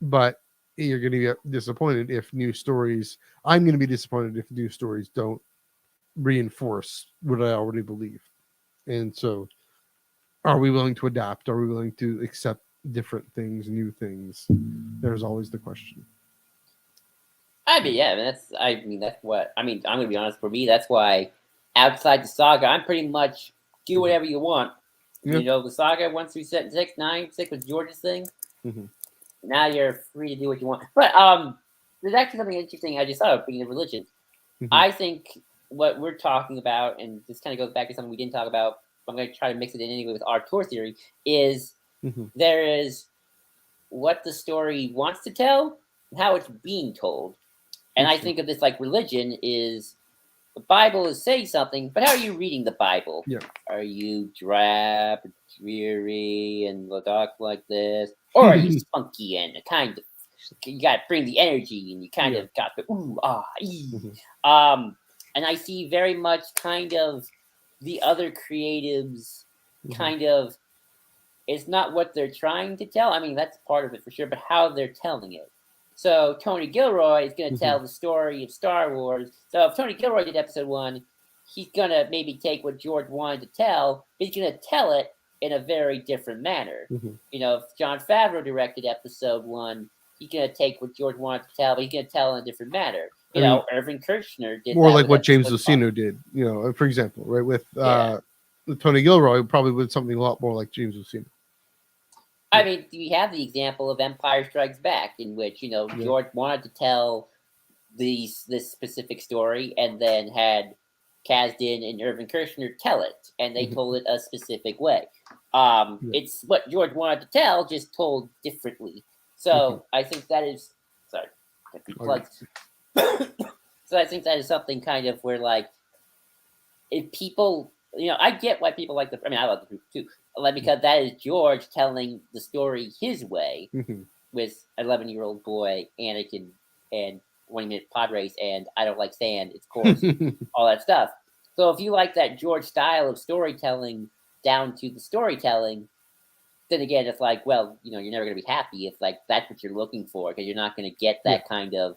But you're going to get disappointed if new stories. I'm going to be disappointed if new stories don't reinforce what I already believe. And so, are we willing to adapt? Are we willing to accept different things, new things? There's always the question. I mean, that's what I'm going to be honest. For me, that's why outside the saga, I'm pretty much do whatever you want. Yeah. The saga 1 through 6, 9, 6 was George's thing. Now you're free to do what you want. But there's actually something interesting I just thought of, being of religion. I think what we're talking about, and this kind of goes back to something we didn't talk about, I'm going to try to mix it in anyway with our tour theory, is there is what the story wants to tell and how it's being told. And I think of this like religion is, the Bible is saying something, but how are you reading the Bible? Yeah. Are you drab, dreary, and dark like this? Or are you spunky and kind of, you got to bring the energy, and you kind of got the ooh, ah, ee. And I see very much kind of the other creatives kind of, it's not what they're trying to tell. I mean, that's part of it for sure, but how they're telling it. So Tony Gilroy is going to tell the story of Star Wars. So if Tony Gilroy did episode 1, he's going to maybe take what George wanted to tell, but he's going to tell it in a very different manner. If Jon Favreau directed episode 1, he's going to take what George wanted to tell, but he's going to tell in a different manner. Irvin Kershner did more that like what James Luceno did, for example, right? With Tony Gilroy, probably with something a lot more like James Luceno. I mean, we have the example of Empire Strikes Back, in which George wanted to tell this specific story, and then had Kasdan and Irvin Kershner tell it, and they told it a specific way. It's what George wanted to tell, just told differently. So I think that is So I think that is something kind of where, like, if people, I get why people like I love the group too. Like, because that is George telling the story his way with 11-year-old boy Anakin and 20-minute pod race and I don't like sand, it's coarse, all that stuff. So if you like that George style of storytelling down to the storytelling, then again, it's like, well, you're never going to be happy if like that's what you're looking for, because you're not going to get that kind of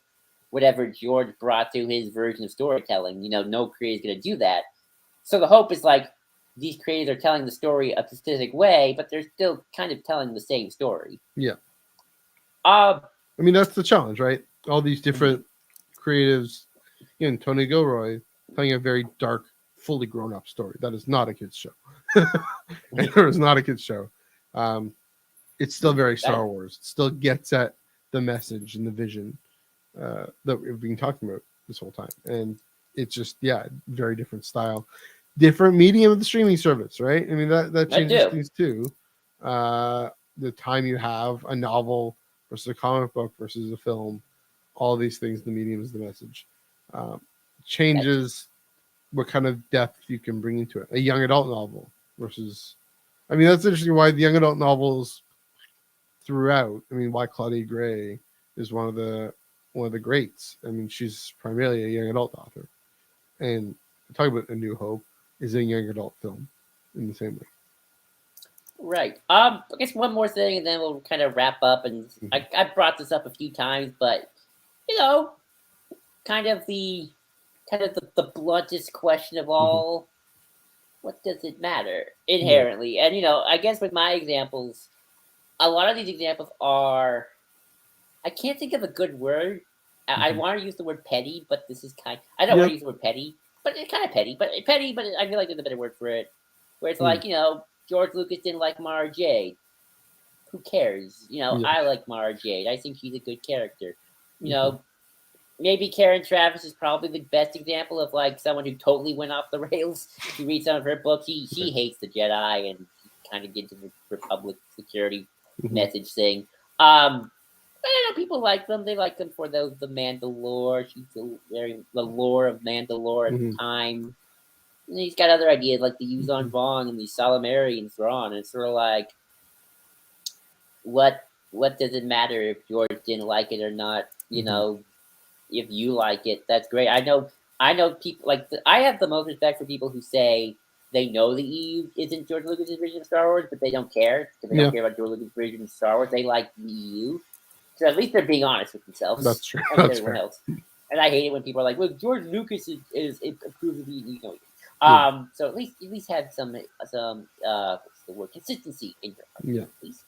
whatever George brought to his version of storytelling. No creator is going to do that. So the hope is like, these creators are telling the story a specific way, but they're still kind of telling the same story. Yeah. That's the challenge, right? All these different creatives, Tony Gilroy telling a very dark fully grown up story. That is not a kids show. It is not a kids show. It's still very Star Wars. It still gets at the message and the vision that we've been talking about this whole time. And it's just, very different style, different medium of the streaming service, right? I mean, that changes things too. The time you have a novel versus a comic book versus a film, all these things, the medium is the message. Changes what kind of depth you can bring into it. A young adult novel versus, I mean, that's interesting why the young adult novels throughout. I mean, why Claudia Gray is one of the greats. I mean, she's primarily a young adult author, and talk about A New Hope is a young adult film in the same way. Right. I guess one more thing, and then we'll kind of wrap up. And I brought this up a few times, but kind of the bluntest question of all: what does it matter inherently? And I guess with my examples, a lot of these examples are, I can't think of a good word. I want to use the word petty, but this is I don't want to use the word petty, but it's kind of petty. But I feel like there's a better word for it, where it's like George Lucas didn't like Mara Jade. Who cares? I like Mara Jade. I think she's a good character. Maybe Karen Traviss is probably the best example of like someone who totally went off the rails. If you read some of her books, she hates the Jedi and kind of gets the Republic security message thing. I know people like them. They like them for the Mandalore. She's the lore of Mandalore at the time. And he's got other ideas like the Yuzon Vong and the Salamari and Thrawn. And it's sort of like, what does it matter if George didn't like it or not? If you like it, that's great. I know people like I have the most respect for people who say they know the EU isn't George Lucas's version of Star Wars, but they don't care because they don't care about George Lucas's version of Star Wars. They like the EU. So at least they're being honest with themselves. That's true. That's everyone else. And I hate it when people are like, "Well, George Lucas is approves of the So at least have some what's the word, consistency in your at least.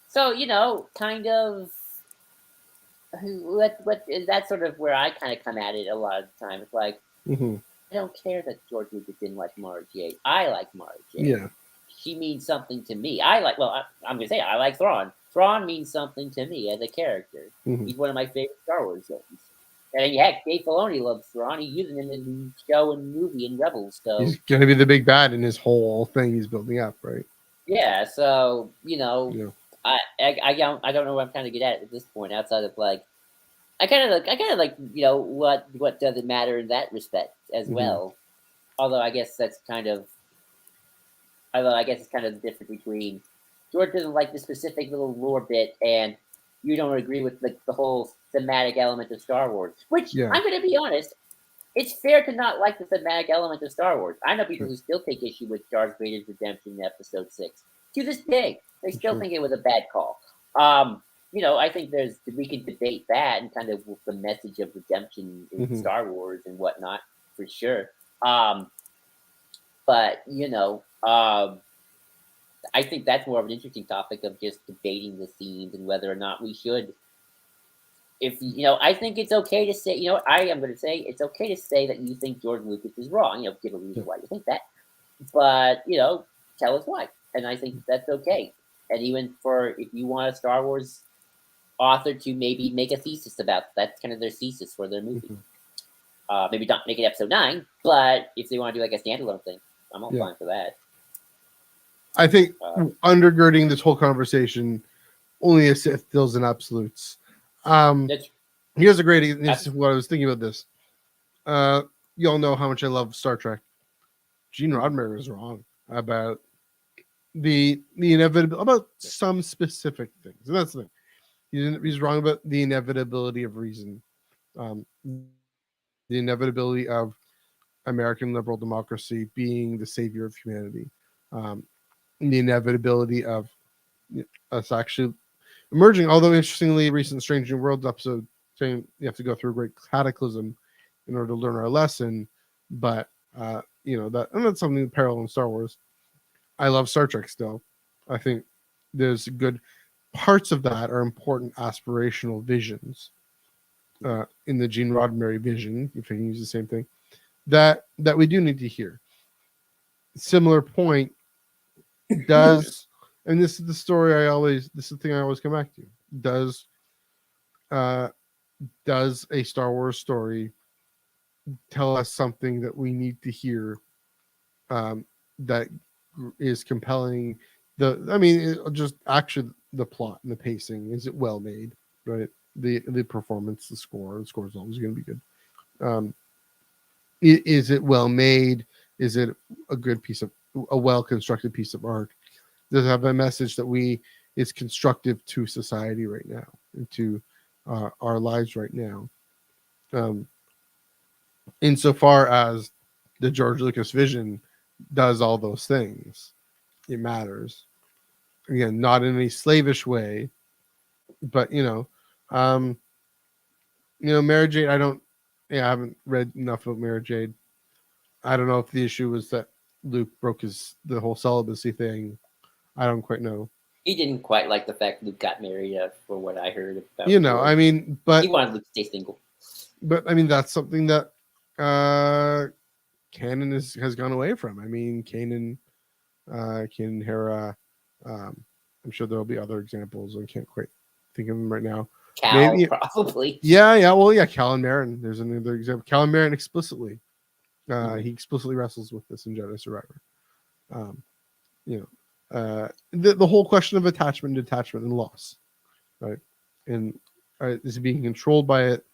So kind of what that's sort of where I kind of come at it a lot of the time. It's like I don't care that George Lucas didn't like Mara Jade. I like Mara Jade. Yeah, she means something to me. I'm gonna say I like Thrawn. Thrawn means something to me as a character. He's one of my favorite Star Wars villains. And heck, Dave Filoni loves Thrawn. He's using him in the show and movie and Rebels. So he's gonna be the big bad in his whole thing he's building up, right? Yeah. So I don't know what I'm trying to get at this point. Outside of like, I kind of like what does it matter in that respect as well. Although I guess it's kind of the difference between George doesn't like the specific little lore bit, and you don't agree with the whole thematic element of Star Wars. Which I'm going to be honest, it's fair to not like the thematic element of Star Wars. I know people who still take issue with Darth Vader's redemption in Episode 6 to this day. They still think it was a bad call. I think we can debate that and kind of the message of redemption in Star Wars and whatnot for sure. But I think that's more of an interesting topic of just debating the themes and whether or not we should. I think it's okay to say, I am going to say it's okay to say that you think George Lucas is wrong. Give a reason why you think that, but tell us why. And I think that's okay. And even if you want a Star Wars author to maybe make a thesis about that's kind of their thesis for their movie. Maybe not make it Episode 9, but if they want to do like a standalone thing, I'm all fine for that. I think undergirding this whole conversation, only a Sith deals in absolutes. Here's a great. This is what I was thinking about this. You all know how much I love Star Trek. Gene Roddenberry was wrong about the inevitable about some specific things, and that's the thing. He's wrong about the inevitability of reason, the inevitability of American liberal democracy being the savior of humanity, the inevitability of us actually emerging. Although interestingly, recent Strange New Worlds episode saying you have to go through a great cataclysm in order to learn our lesson, but that's something parallel in Star Wars. I love Star Trek still. I think there's good parts of that are important aspirational visions in the Gene Roddenberry vision, if I can use the same thing. that we do need to hear. Similar point, does, and this is the story this is the thing I always come back to. Does a Star Wars story tell us something that we need to hear, that is compelling? Just actually the plot and the pacing, is it well made, right? The performance, the score is always going to be good. Is it well made? Is it a well constructed piece of art? Does it have a message that is constructive to society right now and to our lives right now? Insofar as the George Lucas vision does all those things, it matters. Again, not in a slavish way, but Mara Jade. I haven't read enough about Mara Jade. I don't know if the issue was that Luke broke the whole celibacy thing. I don't quite know. He didn't quite like the fact Luke got married, for what I heard about. But he wanted Luke to stay single. But that's something that Canon has gone away from. Kanan, Hera. I'm sure there'll be other examples. I can't quite think of them right now. Cal, probably. Yeah. Well, yeah, Cal and Marin. There's another example. Cal and Marin explicitly. He explicitly wrestles with this in Jedi Survivor. The whole question of attachment, detachment, and loss, right? And is he being controlled by it,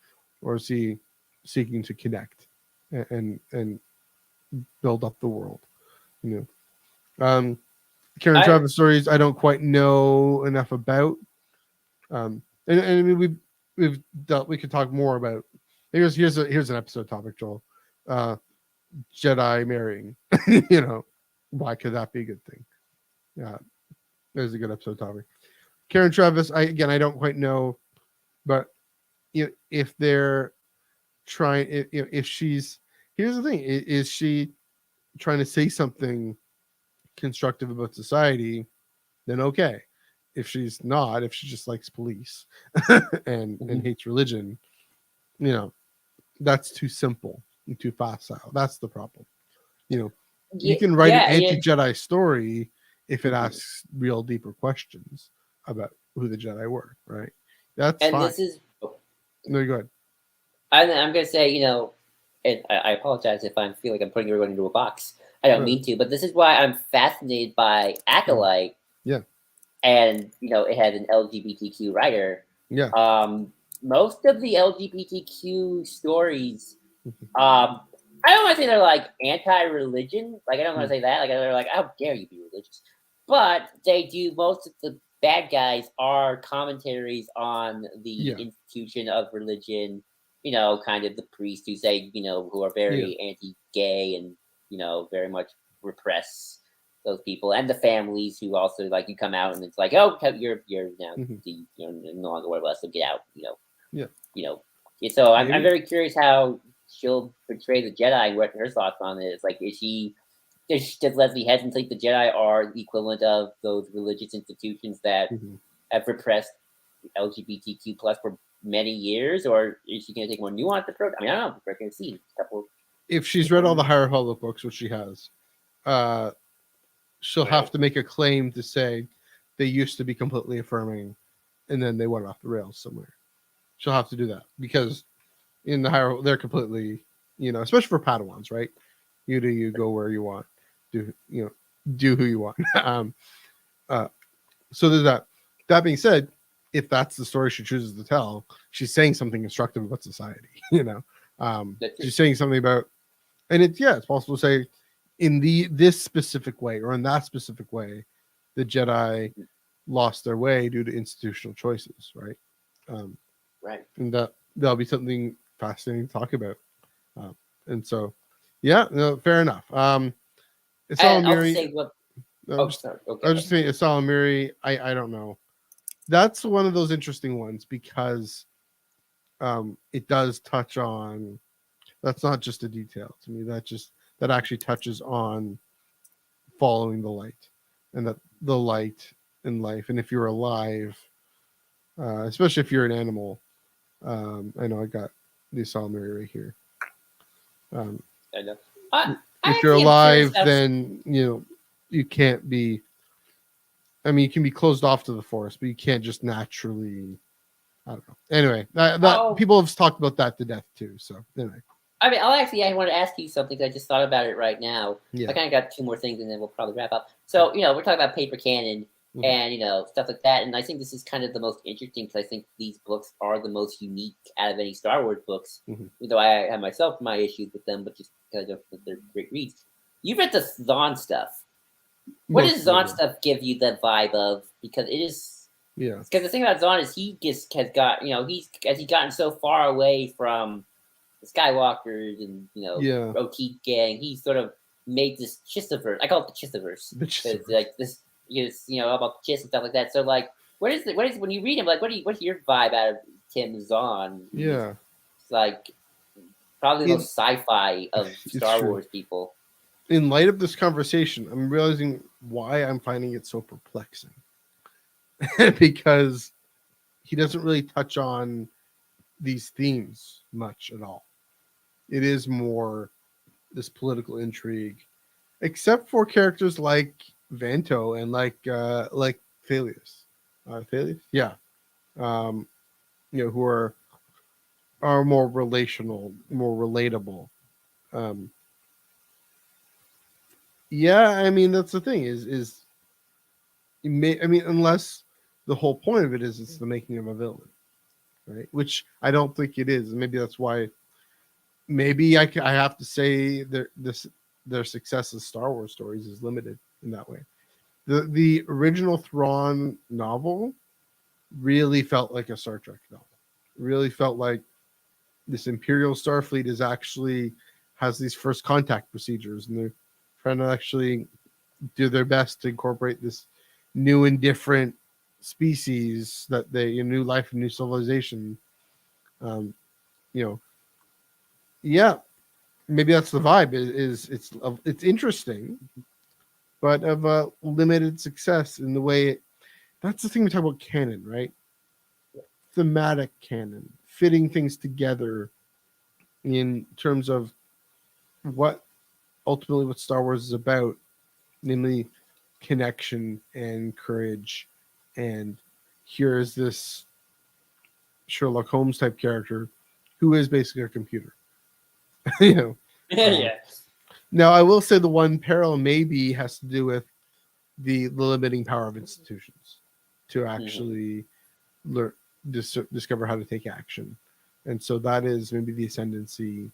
or is he seeking to connect and build up the world? Karen Travis stories I don't quite know enough about. And we could talk more about. Here's an episode topic, Joel. Jedi marrying. Why could that be a good thing? Yeah, there's a good episode topic. Karen Travis, I don't quite know, but if they're trying, if she's, here's the thing: is she trying to say something constructive about society? Then okay. If she's not, if she just likes police and hates religion, that's too simple and too facile. That's the problem. You can write an anti-Jedi story if it asks real deeper questions about who the Jedi were, right? That's fine. No, go ahead. I'm going to say, and I apologize if I feel like I'm putting everyone into a box. I don't mean to, but this is why I'm fascinated by Acolyte. Yeah. And, it had an LGBTQ writer. Yeah. Most of the LGBTQ stories, I don't want to say they're like anti-religion. Like, I don't want to say that. Like, they're like, how dare you be religious? But they do, most of the bad guys are commentaries on the institution of religion, kind of the priests who say, who are very anti-gay and, very much repress those people, and the families who also, like, you come out and it's like, oh, you're now you're no longer one of us, so get out, So I'm very curious how she'll portray the Jedi. What her thoughts on it is. Like, does Leslie Headland think the Jedi are the equivalent of those religious institutions that have repressed LGBTQ plus for many years, or is she going to take a more nuanced approach? I don't know. We're going to see a couple. If she's read all the Higher Republic books, which she has, she'll have to make a claim to say they used to be completely affirming, and then they went off the rails somewhere. She'll have to do that because in the Higher, they're completely, especially for Padawans, right? You go where you want, do who you want. So there's that. That being said, if that's the story she chooses to tell, she's saying something constructive about society. She's saying something about, and it's possible to say in this specific way or in that specific way, the Jedi lost their way due to institutional choices, right? Right. And that'll be something fascinating to talk about. And so, fair enough. Salamiri. I was just saying, Salamiri. I don't know. That's one of those interesting ones because it does touch on. That's not just a detail to me. That actually touches on following the light, and that the light in life, and if you're alive, especially if you're an animal. I know I got the Salamiri right here. I know. I If you're actually am curious alive, about- then you can't be. I mean, you can be closed off to the force, but you can't just naturally. I don't know. Anyway, that Oh. people have talked about that to death too. So anyway, I mean, I want to ask you something 'cause I just thought about it right now. yeah, I kind of got two more things, and then we'll probably wrap up. So, we're talking about paper canon Mhm. and stuff like that, and I think this is kind of the most interesting because I think these books are the most unique out of any Star Wars books. Mhm. Even though I have myself my issues with them, but just because I don't think they're great reads. You've read the Zahn stuff. What Most does of them, Zahn yeah. stuff give you the vibe of? Because it is. Yeah. Because the thing about Zahn is he just has got he's gotten so far away from the Skywalkers and Yeah. Rotique gang. He sort of made this Chissiverse. I call it the Chissiverse. The It's Chissiverse. like this is about the Chiss and stuff like that. So like, what is when you read him, like what's your vibe out of Tim Zahn? Yeah. It's like probably the In- most sci-fi of It's Star true. Wars people. In light of this conversation, I'm realizing why I'm finding it so perplexing. Because he doesn't really touch on these themes much at all. It is more this political intrigue, except for characters like Vanto and like Thalius. Thalius? Yeah. Who are more relational, more relatable. Um, yeah, I mean that's the thing is unless the whole point of it is it's the making of a villain, right? Which I don't think it is. Maybe that's why. Maybe I have to say their success as Star Wars stories is limited in that way. The original Thrawn novel really felt like a Star Trek novel. Really felt like this Imperial Starfleet is actually has these first contact procedures, and they're trying to actually do their best to incorporate this new and different species that they a new life, a new civilization. Um, you know, yeah, maybe that's the vibe. It's interesting, but of a limited success in the way. That's the thing we talk about canon, right? Thematic canon, fitting things together in terms of what ultimately what Star Wars is about, namely connection and courage. And here is this Sherlock Holmes type character who is basically a computer. you know. Yeah. Now, I will say the one parallel maybe has to do with the limiting power of institutions to actually discover how to take action. And so that is maybe the ascendancy,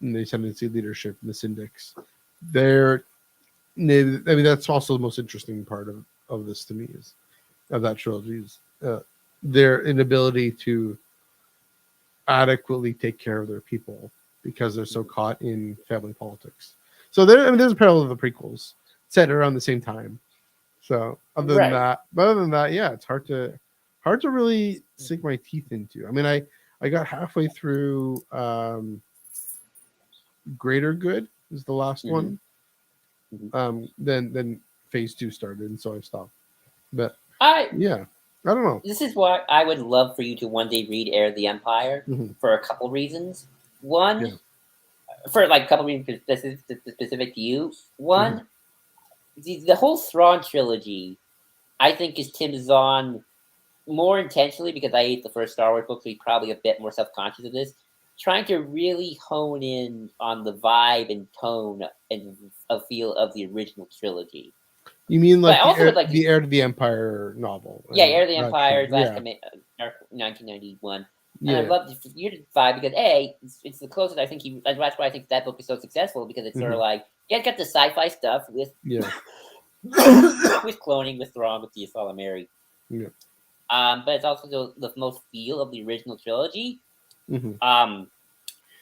leadership, and the syndics. They're, I mean, that's also the most interesting part of this to me is of that trilogy is their inability to adequately take care of their people because they're so caught in family politics. So there's a parallel to the prequels set around the same time. So other than that, yeah, it's hard to really sink my teeth into. I mean, I got halfway through Greater Good is the last one. Then phase 2 started, and so I stopped. But I don't know. This is why I would love for you to one day read Heir of the Empire for a couple reasons. One, for like a couple reasons specific to you. One, the whole Thrawn trilogy, I think, is Tim Zahn more intentionally because I hate the first Star Wars book, so he's probably a bit more self-conscious of this. Trying to really hone in on the vibe and tone and a feel of the original trilogy. You mean like the Heir to the Empire novel? Yeah, Heir of the Empire, 1991. And I'd love for you to vibe because it's the closest I think that's why I think that book is so successful because it's sort of like it's got the sci-fi stuff with with cloning, with Thrawn, with the Ysalamiri. Yeah. But it's also the most feel of the original trilogy. Mm-hmm.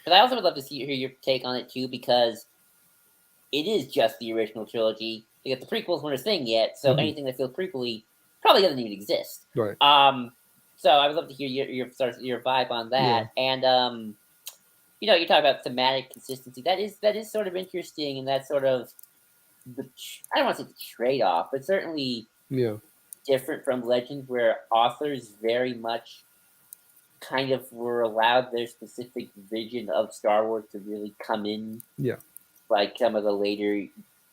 But I also would love to hear your take on it too because it is just the original trilogy. Because the prequels weren't a thing yet, so anything that feels prequely probably doesn't even exist. Right. So I would love to hear your vibe on that. And you talk about thematic consistency. That is sort of interesting, and that's sort of I don't want to say the trade-off, but certainly different from Legends, where authors very much kind of were allowed their specific vision of Star Wars to really come in. Yeah. Like some of the later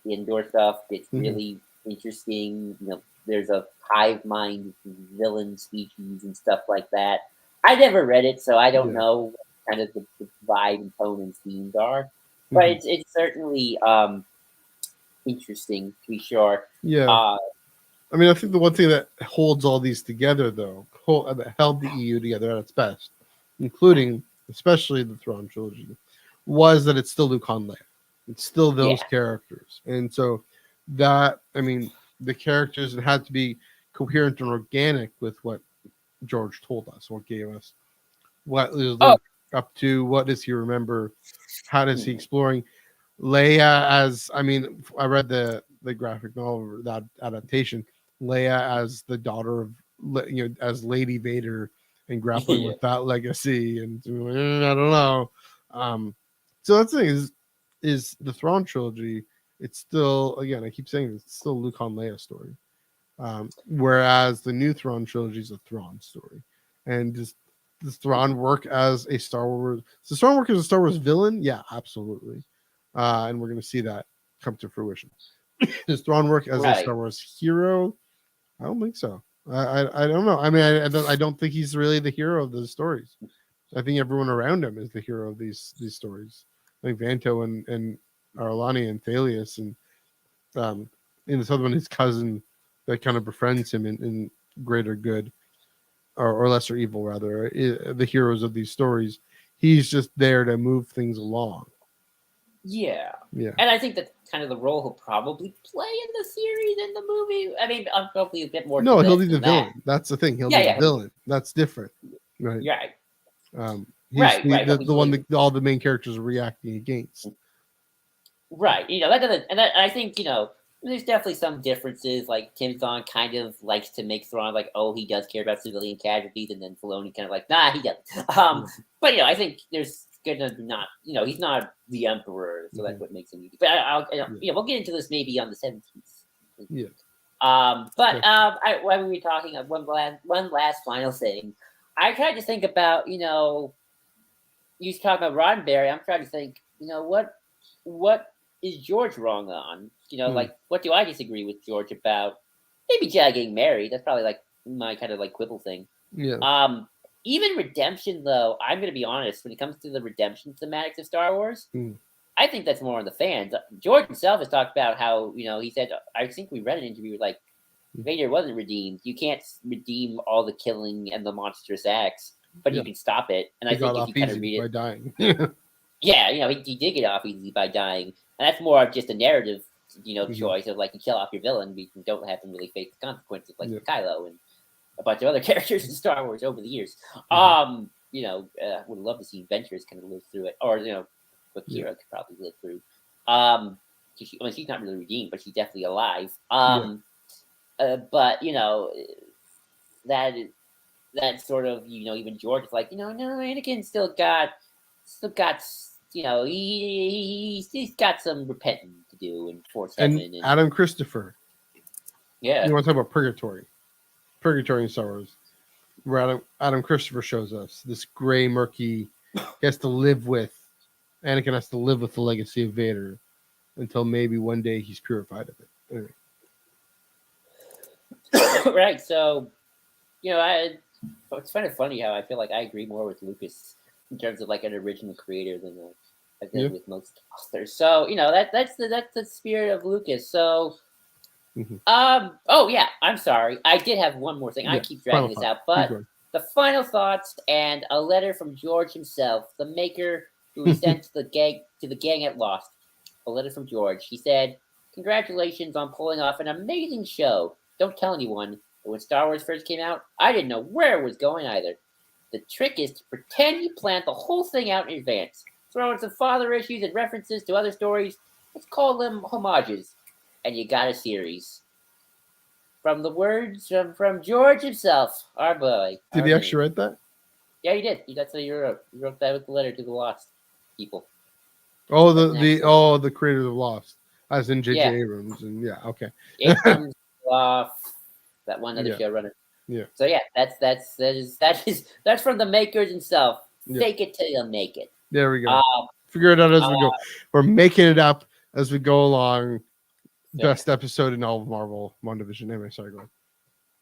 indoor stuff gets Mhm. really interesting. There's a hive mind villain species and stuff like that. I never read it, so I don't Yeah. know what kind of the vibe and tone and themes are. But Mhm. it's certainly interesting to be sure. Yeah. I mean, I think the one thing that holds all these together, though, that held the EU together at its best, including especially the Thrawn trilogy, was that it's still Luke Han Leia. It's still those Yeah. characters, and so that, I mean, the characters had to be coherent and organic with what George told us, what gave us, what is Oh. Luke up to, what does he remember, how does he Mhm. exploring Leia as, I mean, I read the graphic novel, that adaptation, Leia as the daughter of, as Lady Vader and grappling Yeah. with that legacy, and I don't know. So that's the thing is the Thrawn trilogy. It's still, again, I keep saying it's still Luke Han Leia story, whereas the new Thrawn trilogy is a Thrawn story, and does Thrawn work as a Star Wars? Does Thrawn work as a Star Wars villain? Yeah, absolutely. And we're going to see that come to fruition. Does Thrawn work as a Right. Star Wars hero? I don't think so. I don't know. I mean, I don't think he's really the hero of those stories. I think everyone around him is the hero of these stories. I think Vanto and Arlani and Thalius and in this other one, his cousin that kind of befriends him in greater good or lesser evil, rather, the heroes of these stories. He's just there to move things along. Yeah. Yeah. And I think that's kind of the role he'll probably play in the series and the movie. I mean, probably a bit more No, he'll be condensed the than that. villain. That's the thing. He'll Yeah, be the yeah. villain. That's different, right? Right. He's Right, right. He'll be the one playing. that all the main characters are reacting against. Right. That doesn't, and I think there's definitely some differences. Like Tim Thon kind of likes to make Thrawn like, oh, he does care about civilian casualties, and then Filoni kind of like, nah, he doesn't. But I think there's gonna not, he's not the emperor, so that's what makes him unique. But we'll get into this maybe on the 17th. Yeah. But while we were talking, one last final thing, I tried to think about, you was talking about Roddenberry. I'm trying to think, what is George wrong on? Like, what do I disagree with George about? Maybe Jedi getting married. That's probably like my kind of like quibble thing. Yeah. Even redemption, though, I'm going to be honest, when it comes to the redemption thematics of Star Wars, I think that's more on the fans. George himself has talked about how, he said, I think we read an interview like, Vader wasn't redeemed. You can't redeem all the killing and the monstrous acts, but you can stop it. And he I think got if off you kind of easy read by it, dying. yeah, he did get off easy by dying, and that's more of just a narrative, choice of like you kill off your villain, but you don't have him really face the consequences like Kylo and a bunch of other characters in Star Wars over the years. Would love to see Ventress kind of live through it, or what Kira could probably live through. She's not really redeemed, but she's definitely alive. But that sort of even George is like no, Anakin still got he's got some repenting to do in Force Heaven and Adam Christopher. Yeah. You want to talk about purgatory in Star Wars, where Adam Christopher shows us this gray, murky. He has to live with Anakin has to live with the legacy of Vader until maybe one day he's purified of it. Anyway. Right. So, it's kind of funny how I feel like I agree more with Lucas in terms of like an original creator than I did with most authors. So, that's the spirit of Lucas. So, oh yeah, I'm sorry. I did have one more thing. I keep dragging this out, but the final thoughts and a letter from George himself, the maker who he sent to the gang at Lost. A letter from George. He said, "Congratulations on pulling off an amazing show. Don't tell anyone. But when Star Wars first came out, I didn't know where it was going either. The trick is to pretend you planned the whole thing out in advance. Throw in some father issues and references to other stories. Let's call them homages. And you got a series." From the words from George himself, our boy. Did he actually write that? Yeah, he did. That's what he wrote. He wrote that with the letter to the Lost people. Oh, the creators of Lost, as in J.J. Abrams, and okay. Abrams, that one other showrunner. Yeah. So yeah, that's from the makers himself. Yeah. Fake it till you make it. There we go. Um, Figure it out as we go. We're making it up as we go along. Best episode in all of Marvel WandaVision. Anyway, sorry, go ahead.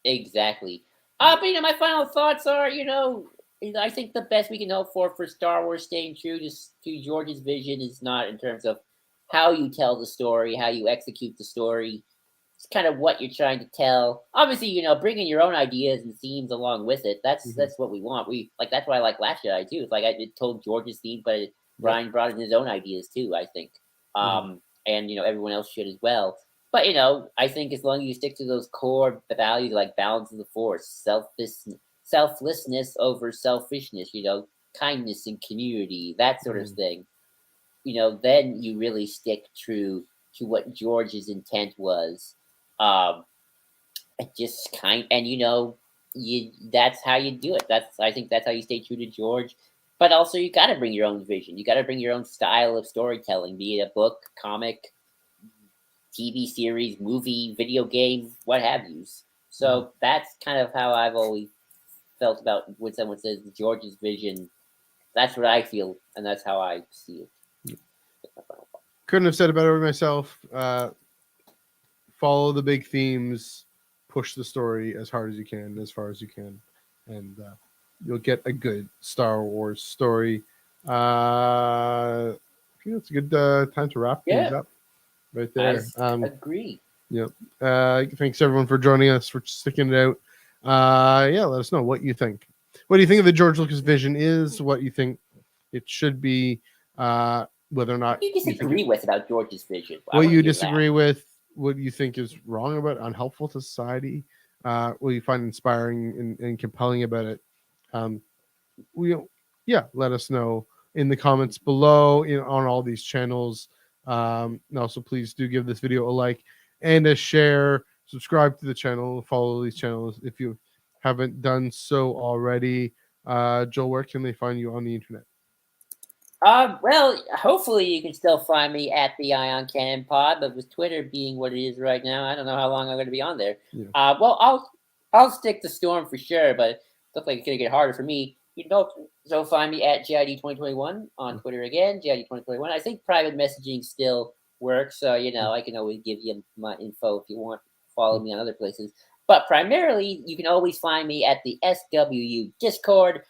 Exactly. But my final thoughts are, I think the best we can hope for Star Wars staying true to George's vision is not in terms of how you tell the story, how you execute the story. It's kind of what you're trying to tell. Obviously, bringing your own ideas and themes along with it. That's what we want. That's why I like Last Jedi too. It's like I told George's theme, but Brian brought in his own ideas too. I think, and everyone else should as well. But I think as long as you stick to those core values like balance of the force, selflessness over selfishness, kindness and community, that sort of thing, then you really stick true to what George's intent was. Just that's how you do it. I think that's how you stay true to George. But also you got to bring your own vision. You got to bring your own style of storytelling, be it a book, comic, TV series, movie, video game, what have you. So that's kind of how I've always felt about when someone says George's vision. That's what I feel, and that's how I see it. Couldn't have said it better myself. Follow the big themes, push the story as hard as you can, as far as you can, and you'll get a good Star Wars story. I think that's a good time to wrap things up. Right there. I agree. Yep. Thanks everyone for joining us, for sticking it out. Let us know what you think. What do you think of the George Lucas vision is? What you think it should be? Whether or not what you disagree with about George's vision. What you disagree with? What you think is wrong about it, unhelpful to society? What you find inspiring and compelling about it? Let us know in the comments below on all these channels. And also, please do give this video a like and a share. Subscribe to the channel. Follow these channels if you haven't done so already. Joel, where can they find you on the internet? Well, hopefully you can still find me at the Ion Cannon Pod, but with Twitter being what it is right now, I don't know how long I'm going to be on there. Yeah. I'll stick to Storm for sure, but it looks like it's going to get harder for me. You can also find me at GID2021 on Twitter again, GID2021. I think private messaging still works, so I can always give you my info if you want to follow me on other places. But primarily, you can always find me at the SWU Discord.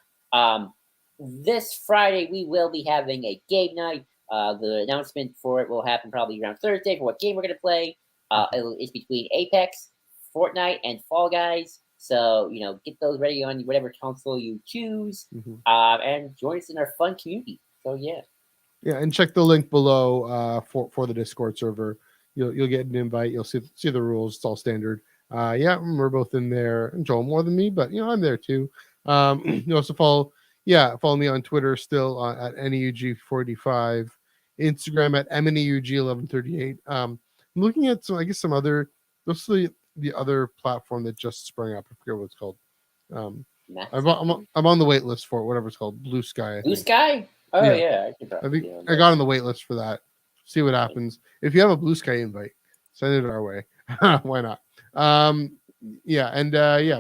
This Friday, we will be having a game night. The announcement for it will happen probably around Thursday for what game we're going to play. It's between Apex, Fortnite, and Fall Guys. So, get those ready on whatever console you choose. And join us in our fun community. So, yeah. Yeah, and check the link below for the Discord server. You'll get an invite. You'll see the rules. It's all standard. We're both in there. And Joel more than me, but I'm there too. You also follow me on Twitter still at NEUG45, Instagram at MNEUG1138. I'm looking at some other. This is the other platform that just sprang up. I forget what it's called. I'm on the wait list for it, whatever it's called. Blue Sky. Blue Sky? Oh yeah. I think I got on the wait list for that. See what happens. If you have a Blue Sky invite, send it our way. Why not?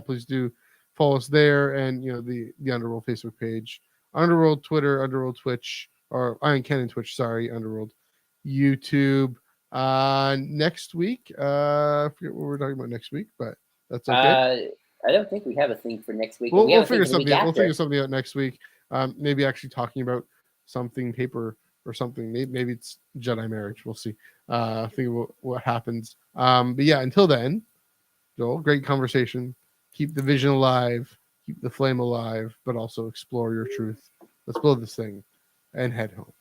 Please do follow us there, and the Underworld Facebook page, Underworld Twitter, Underworld Twitch, or Iron Cannon Twitch. Sorry, Underworld YouTube. Next week, I forget what we're talking about next week, but that's okay. I don't think we have a thing for next week. We'll figure something out. We'll figure something out next week. Maybe actually talking about something paper or something. Maybe it's Jedi marriage. We'll see. Think what happens. But yeah, until then, Joel, great conversation. Keep the vision alive. Keep the flame alive, but also explore your truth. Let's build this thing and head home.